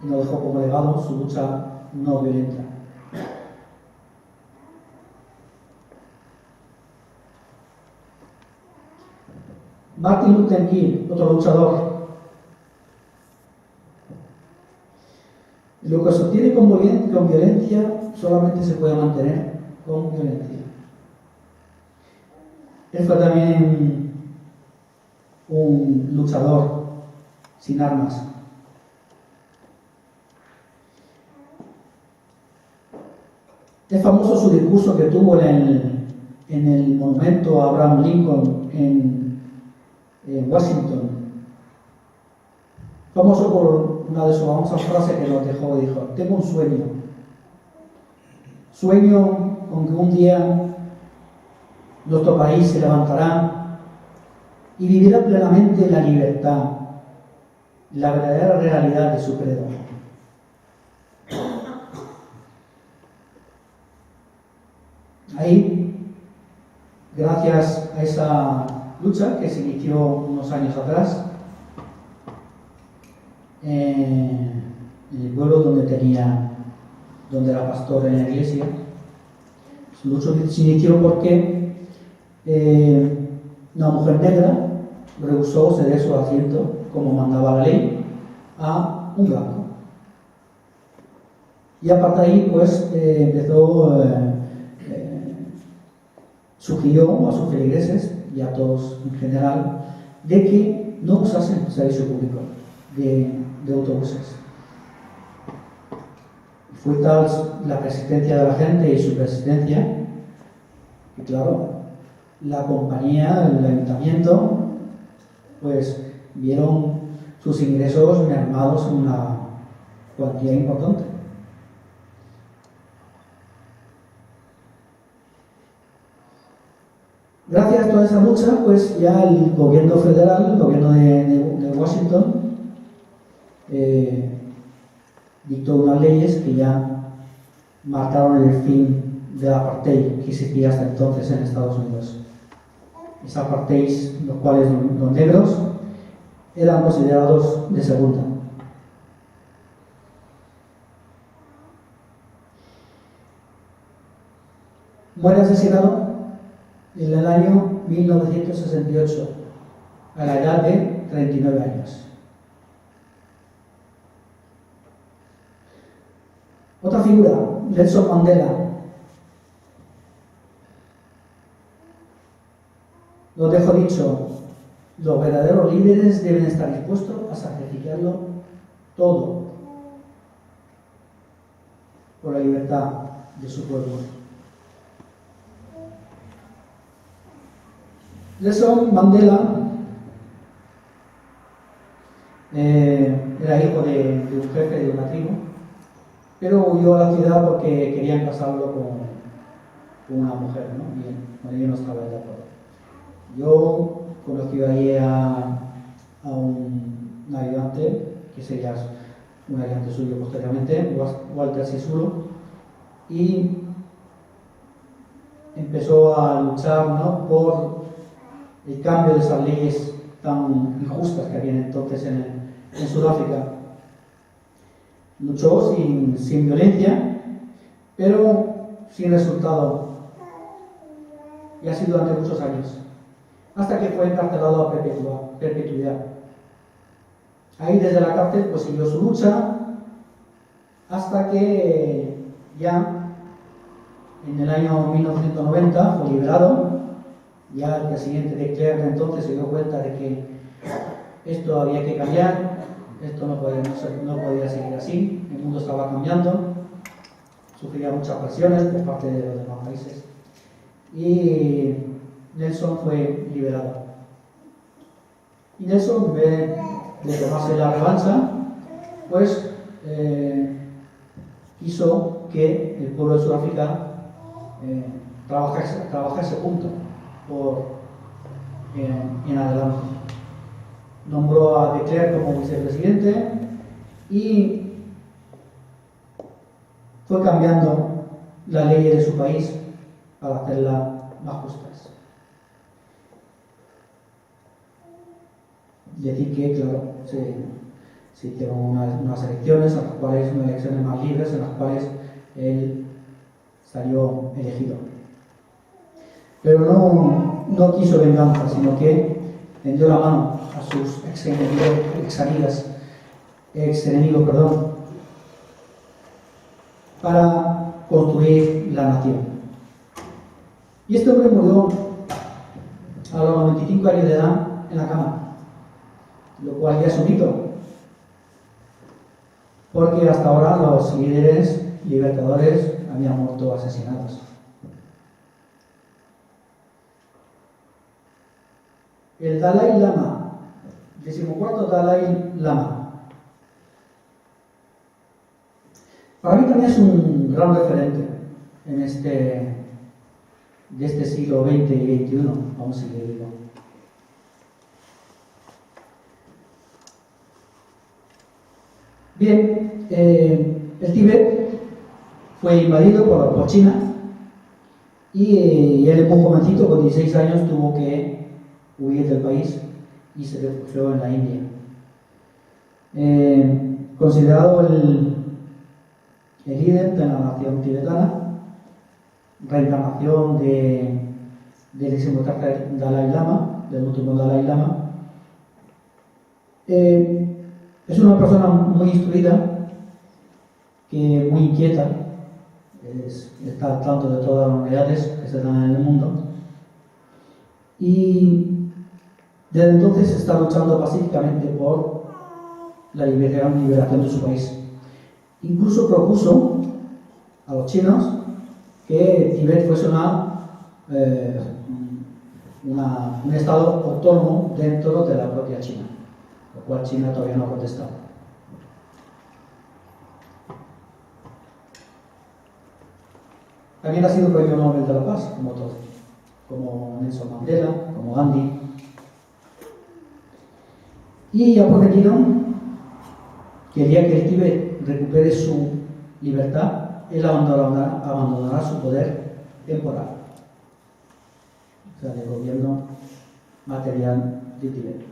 y nos dejó como legado su lucha no violenta. Martin Luther King, otro luchador. Lo que se obtiene con violencia solamente se puede mantener con violencia. Él fue también un luchador sin armas. Es famoso su discurso que tuvo en el monumento a Abraham Lincoln en Washington. Famoso por una de sus famosas frases que nos dejó. Dijo: tengo un sueño con que un día nuestro país se levantará y vivirá plenamente la libertad, la verdadera realidad de su credo. Ahí, gracias a esa lucha que se inició unos años atrás, en el pueblo donde era pastor en la iglesia, su lucha se inició porque una mujer negra rehusó ceder su asiento, como mandaba la ley, a un blanco. Y a partir de ahí, pues, sugirió a sus feligreses y a todos en general de que no usasen servicio público de autobuses. Fue tal la persistencia de la gente y su persistencia que, claro, la compañía, el ayuntamiento, pues vieron sus ingresos mermados en una cuantía importante. Gracias a toda esa lucha, pues ya el gobierno federal, el gobierno de Washington, dictó unas leyes que ya marcaron el fin del apartheid que existía hasta entonces en Estados Unidos. Ese apartheid, los cuales los negros eran considerados de segunda. Muere asesinado en el año 1968, a la edad de 39 años. Otra figura, Nelson Mandela. Lo dejo dicho, los verdaderos líderes deben estar dispuestos a sacrificarlo todo por la libertad de su pueblo. Nelson Mandela era hijo de un jefe de una tribu, pero huyó a la ciudad porque querían casarlo con una mujer, ¿no? Y con ello no estaba de acuerdo. Yo conocí ahí a un ayudante, que sería un ayudante suyo posteriormente, Walter Sisulu, y empezó a luchar, ¿no?, por el cambio de esas leyes tan injustas que había entonces en Sudáfrica. Luchó sin violencia, pero sin resultado, y así durante muchos años, hasta que fue encarcelado a perpetuidad. Ahí desde la cárcel pues siguió su lucha hasta que ya en el año 1990 fue liberado. Ya el presidente de Klerk entonces se dio cuenta de que esto había que cambiar, esto no podía seguir así, el mundo estaba cambiando, sufría muchas presiones por parte de los demás países y Nelson fue liberado. Y Nelson, en vez de tomarse la revancha, pues quiso que el pueblo de Sudáfrica trabajase junto en adelante. Nombró a de Klerk como vicepresidente y fue cambiando las leyes de su país para hacerlas más justas. Decir que, claro, se hicieron unas elecciones, en las cuales, unas elecciones más libres, en las cuales él salió elegido. Pero no quiso venganza, sino que tendió la mano a sus ex enemigos, para construir la nación. Y este hombre murió a los 95 años de edad en la cama, lo cual ya es un hito, porque hasta ahora los líderes libertadores habían muerto asesinados. El Dalai Lama, 14º Dalai Lama. Para mí también es un gran referente de este siglo XX y XXI, vamos a seguir. Bien, el Tíbet fue invadido por China y él, muy jovencito, con 16 años, tuvo que huir del país y se refugió en la India. Considerado el líder de la nación tibetana, reencarnación del 13º Dalai Lama, del último Dalai Lama, es una persona muy instruida, muy inquieta, está al tanto de todas las novedades que se dan en el mundo, y desde entonces está luchando pacíficamente por la liberación de su país. Incluso propuso a los chinos que Tíbet fuese un estado autónomo dentro de la propia China, lo cual China todavía no ha contestado. También ha sido premio Nobel de la Paz, como todos, como Nelson Mandela, como Gandhi. Y ha prometido que el día que el Tíbet recupere su libertad, él abandonará su poder temporal, o sea, del gobierno material de Tíbet.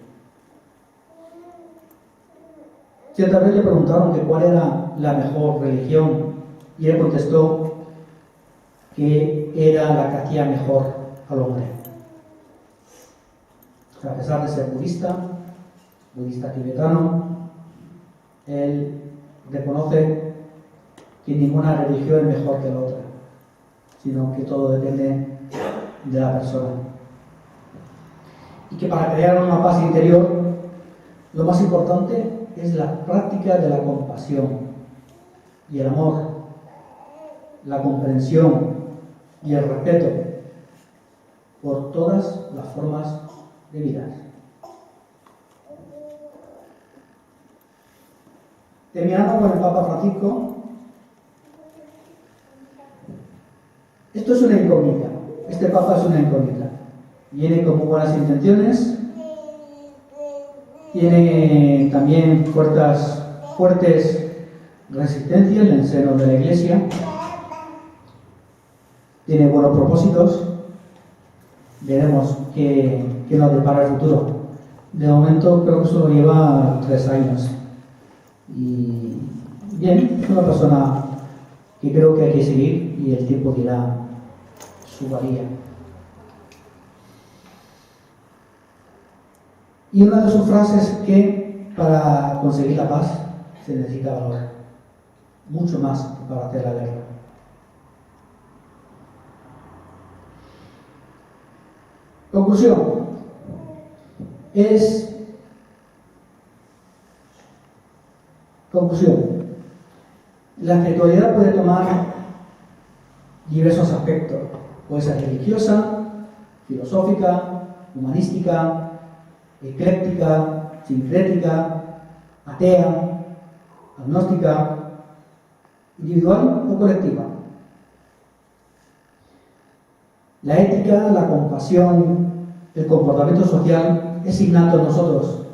Cierta vez le preguntaron que cuál era la mejor religión y él contestó que era la que hacía mejor al hombre. A pesar de ser budista tibetano, él reconoce que ninguna religión es mejor que la otra, sino que todo depende de la persona. Y que para crear una paz interior, lo más importante es la práctica de la compasión y el amor, la comprensión y el respeto por todas las formas de vida. Terminando con el Papa Francisco, esto es una incógnita, este Papa es una incógnita. Viene con muy buenas intenciones, tiene también fuertes resistencias en el seno de la Iglesia, tiene buenos propósitos, veremos qué nos depara el futuro. De momento creo que solo lleva 3 años. Y bien, es una persona que creo que hay que seguir y el tiempo dirá su valía. Y una de sus frases es que para conseguir la paz se necesita valor, mucho más que para hacer la guerra. Conclusión. La espiritualidad puede tomar diversos aspectos. Puede ser religiosa, filosófica, humanística, ecléctica, sincrética, atea, agnóstica, individual o colectiva. La ética, la compasión, el comportamiento social es innato en nosotros,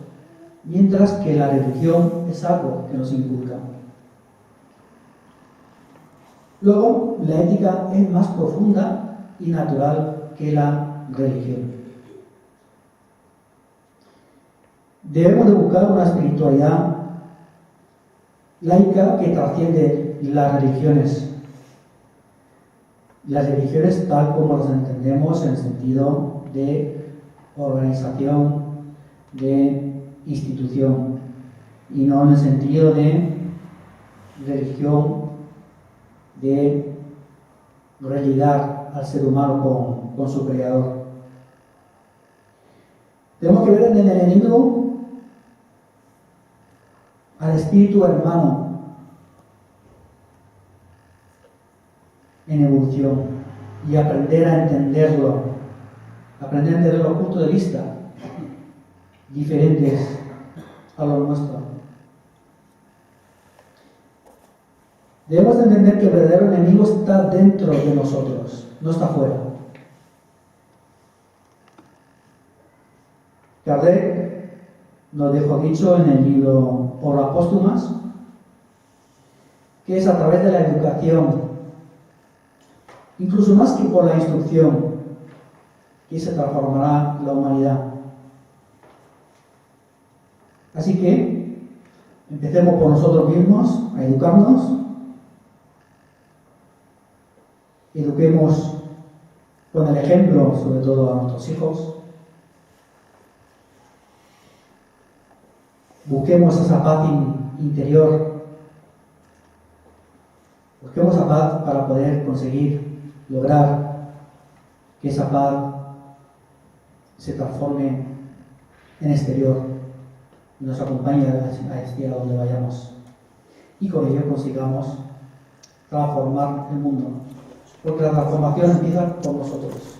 mientras que la religión es algo que nos inculca. Luego, la ética es más profunda y natural que la religión. Debemos de buscar una espiritualidad laica que trasciende las religiones. Las religiones tal como las entendemos en el sentido de organización, de institución, y no en el sentido de religión, de rellenar al ser humano con su creador. Tenemos que ver en el enemigo al espíritu hermano en evolución y aprender a entenderlo, aprender a entender los puntos de vista diferentes a los nuestros. Debemos de entender que el verdadero enemigo está dentro de nosotros, no está fuera. Kardec nos dejó dicho en el libro Obras Póstumas que es a través de la educación, incluso más que por la instrucción, que se transformará la humanidad. Así que empecemos por nosotros mismos a educarnos, eduquemos con el ejemplo, sobre todo a nuestros hijos. Busquemos esa paz interior, busquemos esa paz para poder conseguir lograr que esa paz se transforme en exterior y nos acompañe a donde vayamos y con ello consigamos transformar el mundo, porque la transformación empieza por nosotros.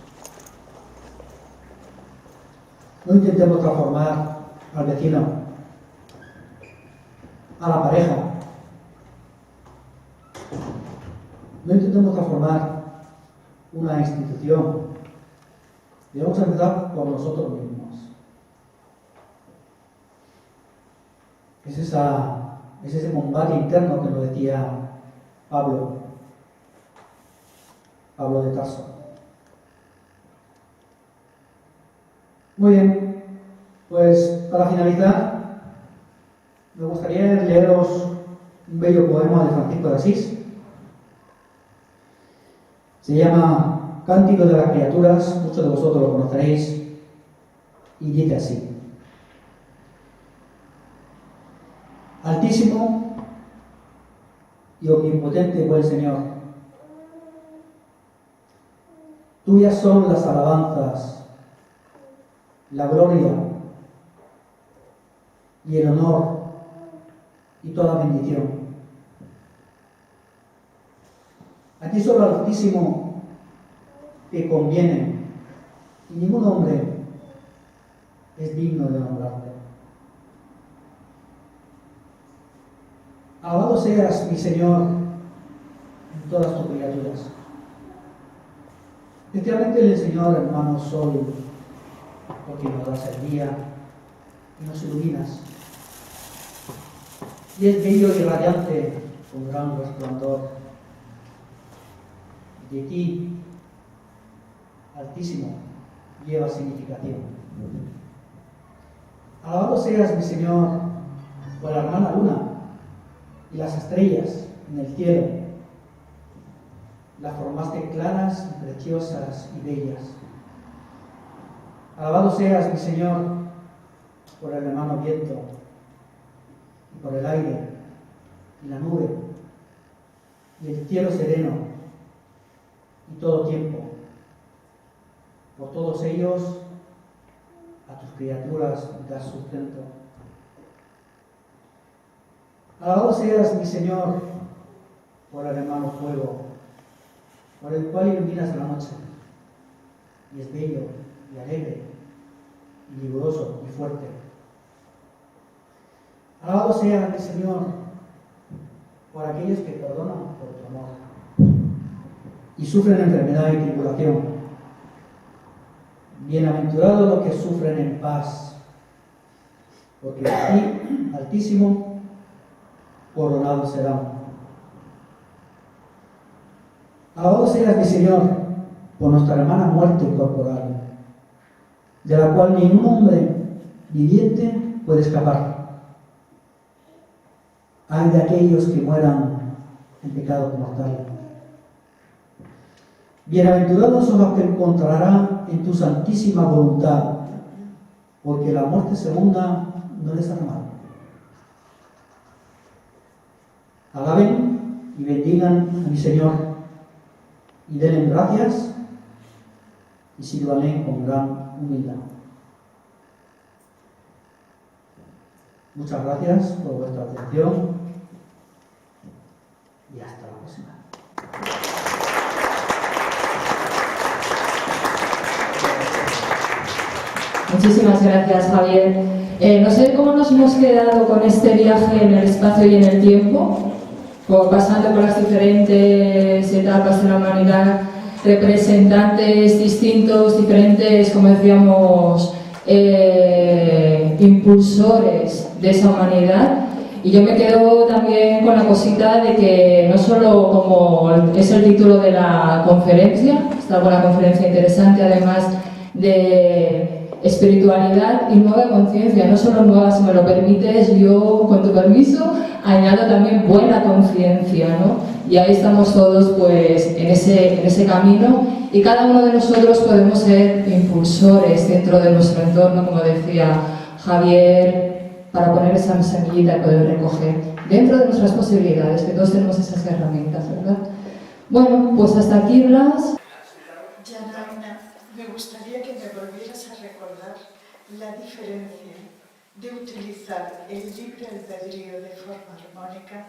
No intentemos transformar al vecino, a la pareja. No intentemos transformar una institución. Debemos empezar por nosotros mismos. Es ese combate interno que nos decía Pablo de Tarso. Muy bien, pues para finalizar, me gustaría leeros un bello poema de Francisco de Asís. Se llama Cántico de las criaturas, muchos de vosotros lo conoceréis, y dice así: Altísimo y omnipotente buen Señor, tuyas son las alabanzas, la gloria y el honor y toda bendición. A ti solo, Altísimo, te conviene, y ningún hombre es digno de nombrarte. Alabado seas, mi Señor, en todas tus criaturas. Especialmente el Señor, hermano, soy, porque nos das el día y nos iluminas. Y es bello y radiante con gran resplandor. De ti, Altísimo, lleva significación. Alabado seas, mi Señor, por la hermana luna y las estrellas en el cielo. Las formaste claras, preciosas y bellas. Alabado seas, mi Señor, por el hermano viento, y por el aire, y la nube, y el cielo sereno, y todo tiempo. Por todos ellos, a tus criaturas das sustento. Alabado seas, mi Señor, por el hermano fuego, por el cual iluminas la noche, y es bello, y alegre, y vigoroso, y fuerte. Alabado sea, mi Señor, por aquellos que perdonan por tu amor, y sufren enfermedad y tribulación. Bienaventurados los que sufren en paz, porque de ti, Altísimo, coronados serán. Alabado seas, mi Señor, por nuestra hermana muerte corporal, de la cual ningún hombre viviente puede escapar. Ay de aquellos que mueran en pecado mortal. Bienaventurados son los que encontrarán en tu santísima voluntad, porque la muerte segunda no les hará mal. Alaben y bendigan a mi Señor, y denle gracias y sírvanle con gran humildad. Muchas gracias por vuestra atención y hasta la próxima. Muchísimas gracias, Javier. No sé cómo nos hemos quedado con este viaje en el espacio y en el tiempo, pasando por las diferentes etapas de la humanidad, representantes distintos, diferentes, como decíamos, impulsores de esa humanidad. Y yo me quedo también con la cosita de que no solo, como es el título de la conferencia, esta buena conferencia interesante, además de espiritualidad y nueva conciencia, no solo nueva, si me lo permites, yo, con tu permiso, añado también buena conciencia, ¿no? Y ahí estamos todos pues en ese camino, y cada uno de nosotros podemos ser impulsores dentro de nuestro entorno, como decía Javier, para poner esa semillita y poder recoger dentro de nuestras posibilidades, que todos tenemos esas herramientas, ¿verdad? Bueno, pues hasta aquí, Blas. Yanaina, me gustaría que me volvieras a recordar la diferencia de utilizar el libre albedrío de forma armónica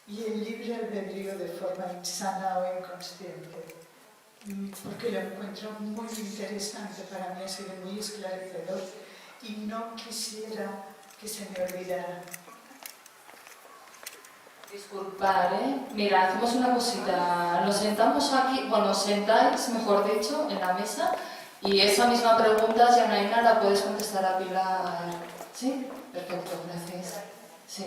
y el libre albedrío de forma insana o inconsciente, porque lo encuentro muy interesante, para mí ha sido muy esclarecedor y no quisiera que se me olvidara. Disculpad, Mira, hacemos una cosita. Nos sentamos aquí, bueno, os sentáis, mejor dicho, en la mesa, y esa misma pregunta, Yanaina, la puedes contestar a Pilar. ¿Sí? Perfecto, gracias. Sí.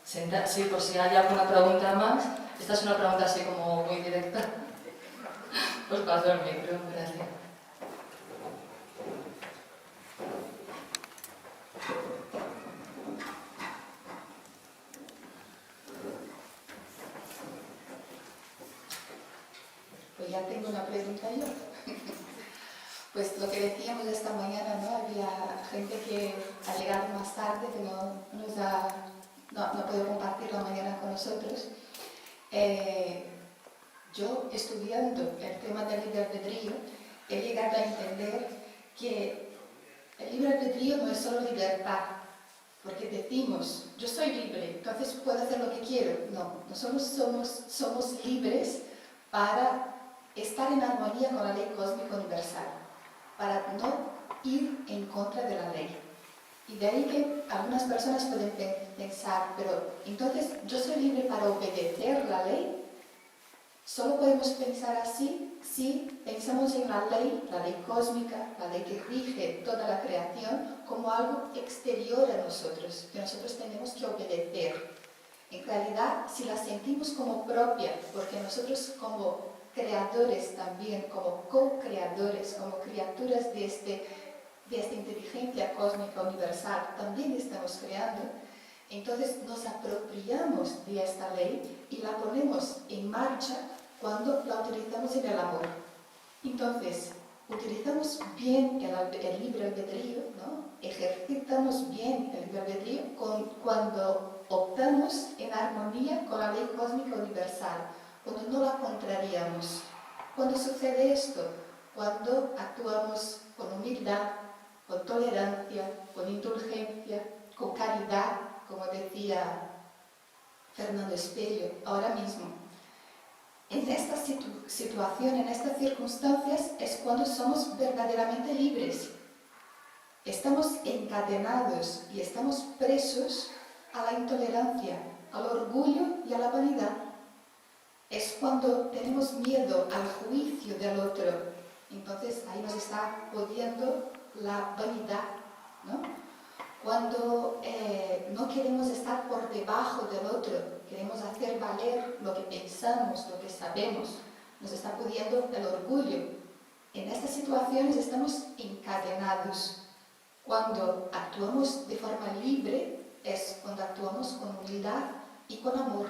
Sí, por si hay alguna pregunta más. Esta es una pregunta así como muy directa. Os paso el micro, gracias. Pues ya tengo una pregunta yo. Pues lo que decíamos esta mañana, ¿no? Había gente que ha llegado más tarde, que no puede compartir la mañana con nosotros. Yo, estudiando el tema del libre albedrío, he llegado a entender que el libre albedrío no es solo libertad, porque decimos, yo soy libre, entonces puedo hacer lo que quiero. No, nosotros somos libres para estar en armonía con la ley cósmica universal, para no ir en contra de la ley. Y de ahí que algunas personas pueden pensar, pero entonces yo soy libre para obedecer la ley. Solo podemos pensar así si pensamos en la ley cósmica, la ley que rige toda la creación, como algo exterior a nosotros, que nosotros tenemos que obedecer. En realidad, si la sentimos como propia, porque nosotros como creadores también, como co-creadores, como criaturas de esta inteligencia cósmica universal, también estamos creando, entonces nos apropiamos de esta ley y la ponemos en marcha cuando la utilizamos en el amor. Entonces, utilizamos bien el libre albedrío, ¿no? Ejercitamos bien el libre albedrío cuando optamos en armonía con la ley cósmica universal, cuando no la contrariamos. ¿Cuándo sucede esto? Cuando actuamos con humildad, con tolerancia, con indulgencia, con caridad, como decía Fernando Espello ahora mismo. En esta situación, en estas circunstancias, es cuando somos verdaderamente libres. Estamos encadenados y estamos presos a la intolerancia, al orgullo y a la vanidad. Es cuando tenemos miedo al juicio del otro. Entonces ahí nos está jodiendo la vanidad, ¿no? Cuando no queremos estar por debajo del otro, queremos hacer valer lo que pensamos, lo que sabemos, nos está pudiendo el orgullo. En estas situaciones estamos encadenados. Cuando actuamos de forma libre es cuando actuamos con humildad y con amor.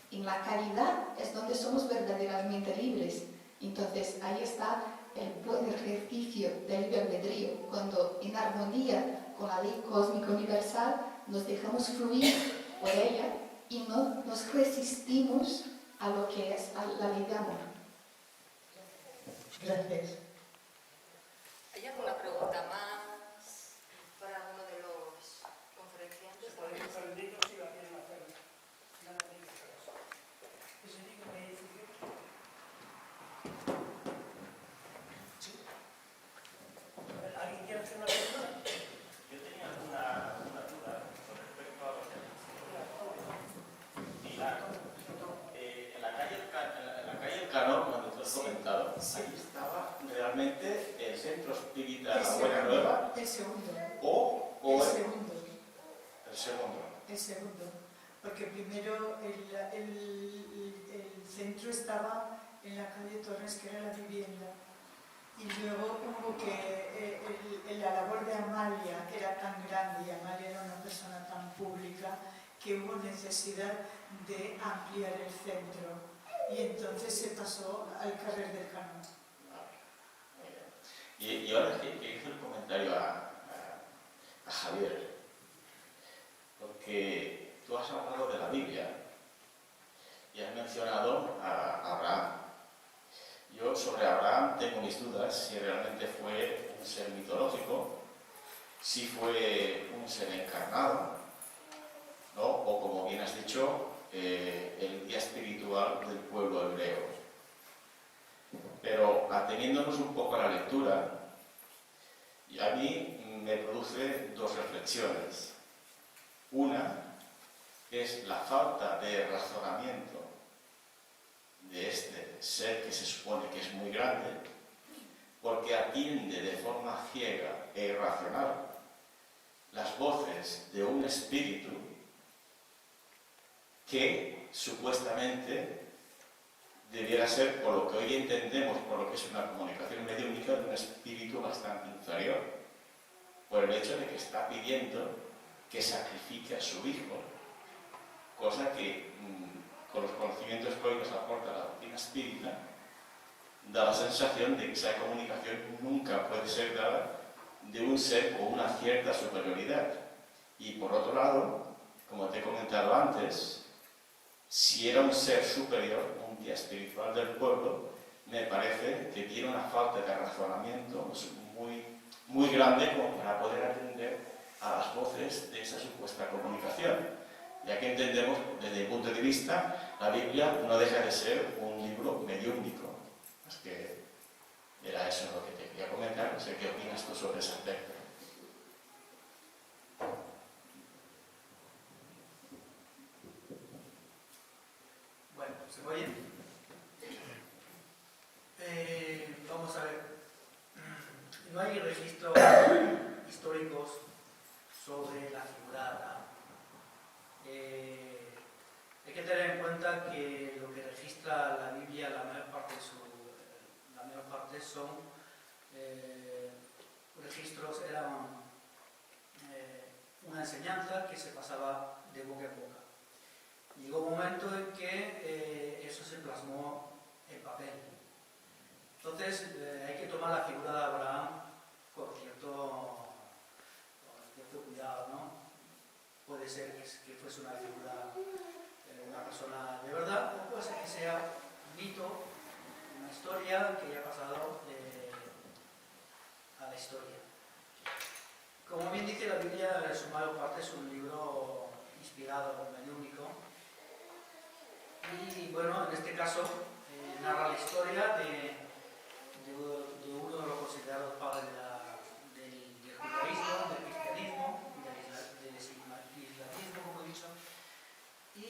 En la caridad es donde somos verdaderamente libres. Entonces ahí está el buen ejercicio del libre albedrío, cuando en armonía con la ley cósmica universal nos dejamos fluir por ella y no nos resistimos a lo que es la ley de amor. Gracias. ¿Hay alguna pregunta más para alguno de los conferenciantes? ¿Alguien quiere hacer una pregunta? Yo tenía una duda con respecto a lo que Pilar. En la calle El Canor, cuando tú has comentado, ahí estaba realmente el centro espírita La Buena Nueva. El segundo. El segundo. Porque primero el centro estaba en la calle Torres, que era la vivienda. Y luego hubo que la labor de Amalia, que era tan grande, y Amalia era una persona tan pública, que hubo necesidad de ampliar el centro. Y entonces se pasó al carrer del Canón. Y ahora que hice el comentario a Javier, porque tú has hablado de la Biblia y has mencionado a Abraham. Yo sobre Abraham tengo mis dudas si realmente fue un ser mitológico, si fue un ser encarnado, ¿no? O como bien has dicho, el guía espiritual del pueblo hebreo. Pero ateniéndonos un poco a la lectura, y a mí me produce dos reflexiones. Una es la falta de razonamiento de este ser que se supone que es muy grande, porque atiende de forma ciega e irracional las voces de un espíritu que supuestamente debiera ser, por lo que hoy entendemos, por lo que es una comunicación mediúnica, de un espíritu bastante inferior, por el hecho de que está pidiendo que sacrifique a su hijo, cosa que con los conocimientos que hoy nos aporta la doctrina espírita da la sensación de que esa comunicación nunca puede ser dada de un ser con una cierta superioridad. Y por otro lado, como te he comentado antes, si era un ser superior, un guía espiritual del pueblo, me parece que tiene una falta de razonamiento muy grande como para poder atender a las voces de esa supuesta comunicación. Ya que entendemos, desde mi punto de vista, la Biblia no deja de ser un libro mediúnico. Es que era eso lo que te quería comentar, no sé qué opinas tú sobre ese aspecto. Bueno, ¿se me oye? Vamos a ver. No hay registros históricos sobre la figura de Abraham. Hay que tener en cuenta que lo que registra la Biblia, la mayor parte son registros, eran una enseñanza que se pasaba de boca en boca. Llegó un momento en que eso se plasmó en papel. Entonces hay que tomar la figura de Abraham con cierto cuidado, ¿no? Puede ser que fuese una figura, una persona de verdad, o puede ser que sea un mito, una historia que haya pasado a la historia. Como bien dice la Biblia, en su mayor parte es un libro inspirado, mediúnico. Y bueno, en este caso narra la historia de uno de los considerados padres del judaísmo, del cristianismo, del islamismo, como he dicho. Y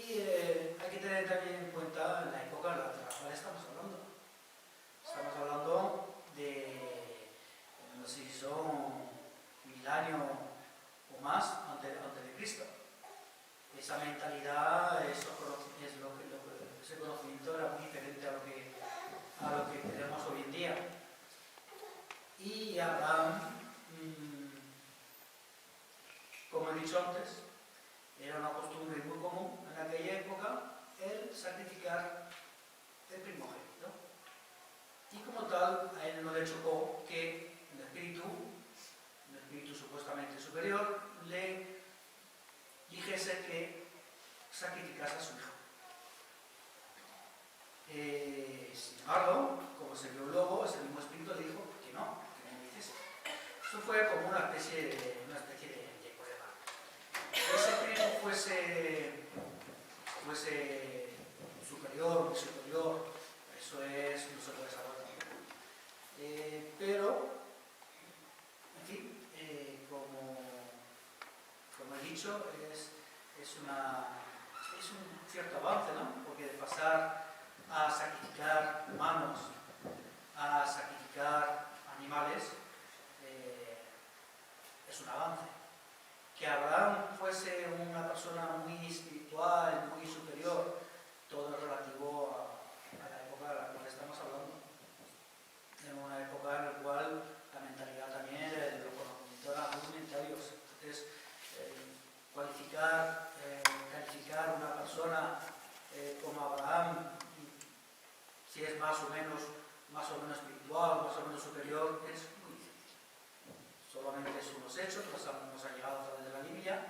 hay que tener también en cuenta la época de la cual estamos hablando. Estamos hablando de, no sé si son 1000 años o más antes de Cristo. Esa mentalidad, ese conocimiento era muy diferente a lo que tenemos hoy en día. Y Abraham, como he dicho antes, era una costumbre muy común en aquella época el sacrificar el primogénito. Y como tal, a él no le chocó que el espíritu supuestamente superior, le dijese que sacrificase a su hijo. Sin embargo, como se vio luego, ese mismo espíritu le dijo que no lo hiciese. Eso fue como una especie de prueba. Que ese espíritu fuese superior, muy superior, eso no se puede saber. Pero, en fin, como he dicho, es un cierto avance, ¿no? Porque de pasar a sacrificar humanos, a sacrificar animales, es un avance. Que Abraham fuese una persona muy espiritual, muy superior, todo es relativo a la época de la cual estamos hablando. En una época en la cual la mentalidad también de los conocimientos eran muy mentarios. Entonces, calificar a una persona como Abraham, si es más o menos espiritual, más o menos superior, es muy difícil. Solamente son unos hechos, nos han llegado a través de la Biblia,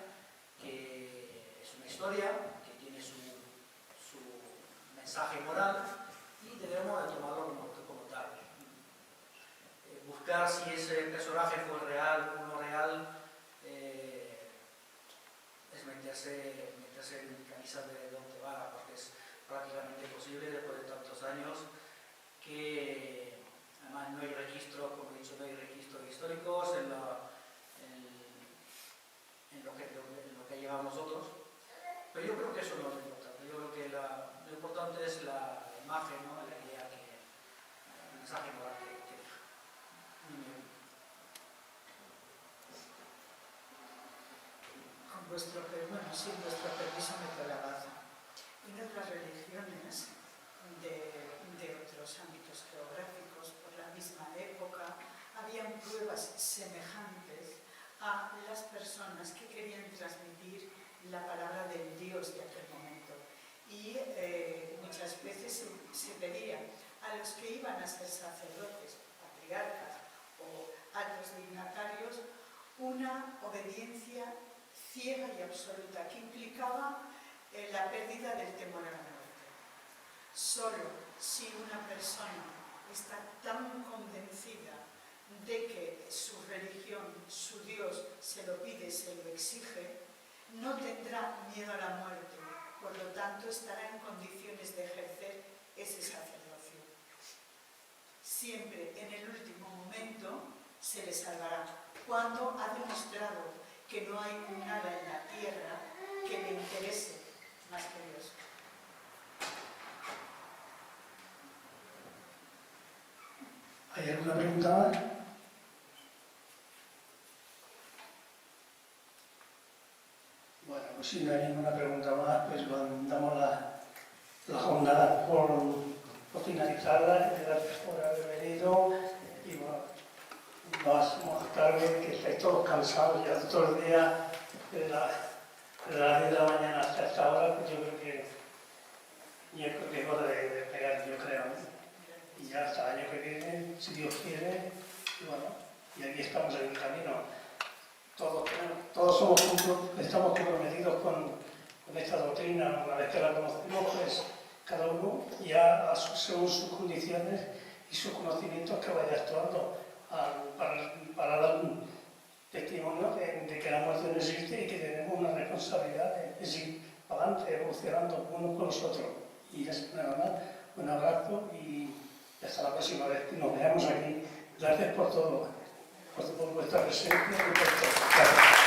que es una historia, que tiene su mensaje moral y debemos de tomarlo como tal. Buscar si ese personaje fue real o no real es meterse en camisa de donde va, porque es prácticamente imposible después de tantos años que además no hay registros, como he dicho, no hay registros históricos en lo que llevamos nosotros, pero yo creo que eso no es lo importante. Yo creo que lo importante es la imagen, ¿no? La idea el mensaje moral que deja. Con vuestro permiso me doy la razón. En otras religiones de otros ámbitos geográficos, por la misma época, habían pruebas semejantes a las personas que querían transmitir la palabra del Dios de aquel momento. Y muchas veces se pedía a los que iban a ser una obediencia ciega y absoluta que implicaba la pérdida del temor a la muerte. Solo si una persona está tan convencida de que su religión, su Dios, se lo pide, se lo exige, no tendrá miedo a la muerte, por lo tanto estará en condiciones de ejercer ese sacerdocio. Siempre en el último momento se le salvará, cuando ha demostrado que no hay nada en la tierra que le interese más que Dios. ¿Hay alguna pregunta más? Bueno, pues si no hay ninguna pregunta más, pues damos la jornada por finalizarla, y gracias por haber venido. Y bueno, más tarde, que estáis todos cansados ya todo el día, desde las 10 de la mañana hasta esta hora, pues yo creo que es hora de pegar, yo creo, ¿no? Y ya hasta el año que viene, si Dios quiere, y bueno, y aquí estamos en el camino. Todos estamos comprometidos con esta doctrina. Una vez que la conocemos, pues cada uno ya según sus condiciones y sus conocimientos que vaya actuando para dar un testimonio de que la muerte no existe y que tenemos una responsabilidad de seguir adelante, evolucionando unos con los otros. Y es nada más, un abrazo y hasta la próxima vez que nos veamos aquí. Gracias por todo, por vuestra presencia y por todo. Gracias.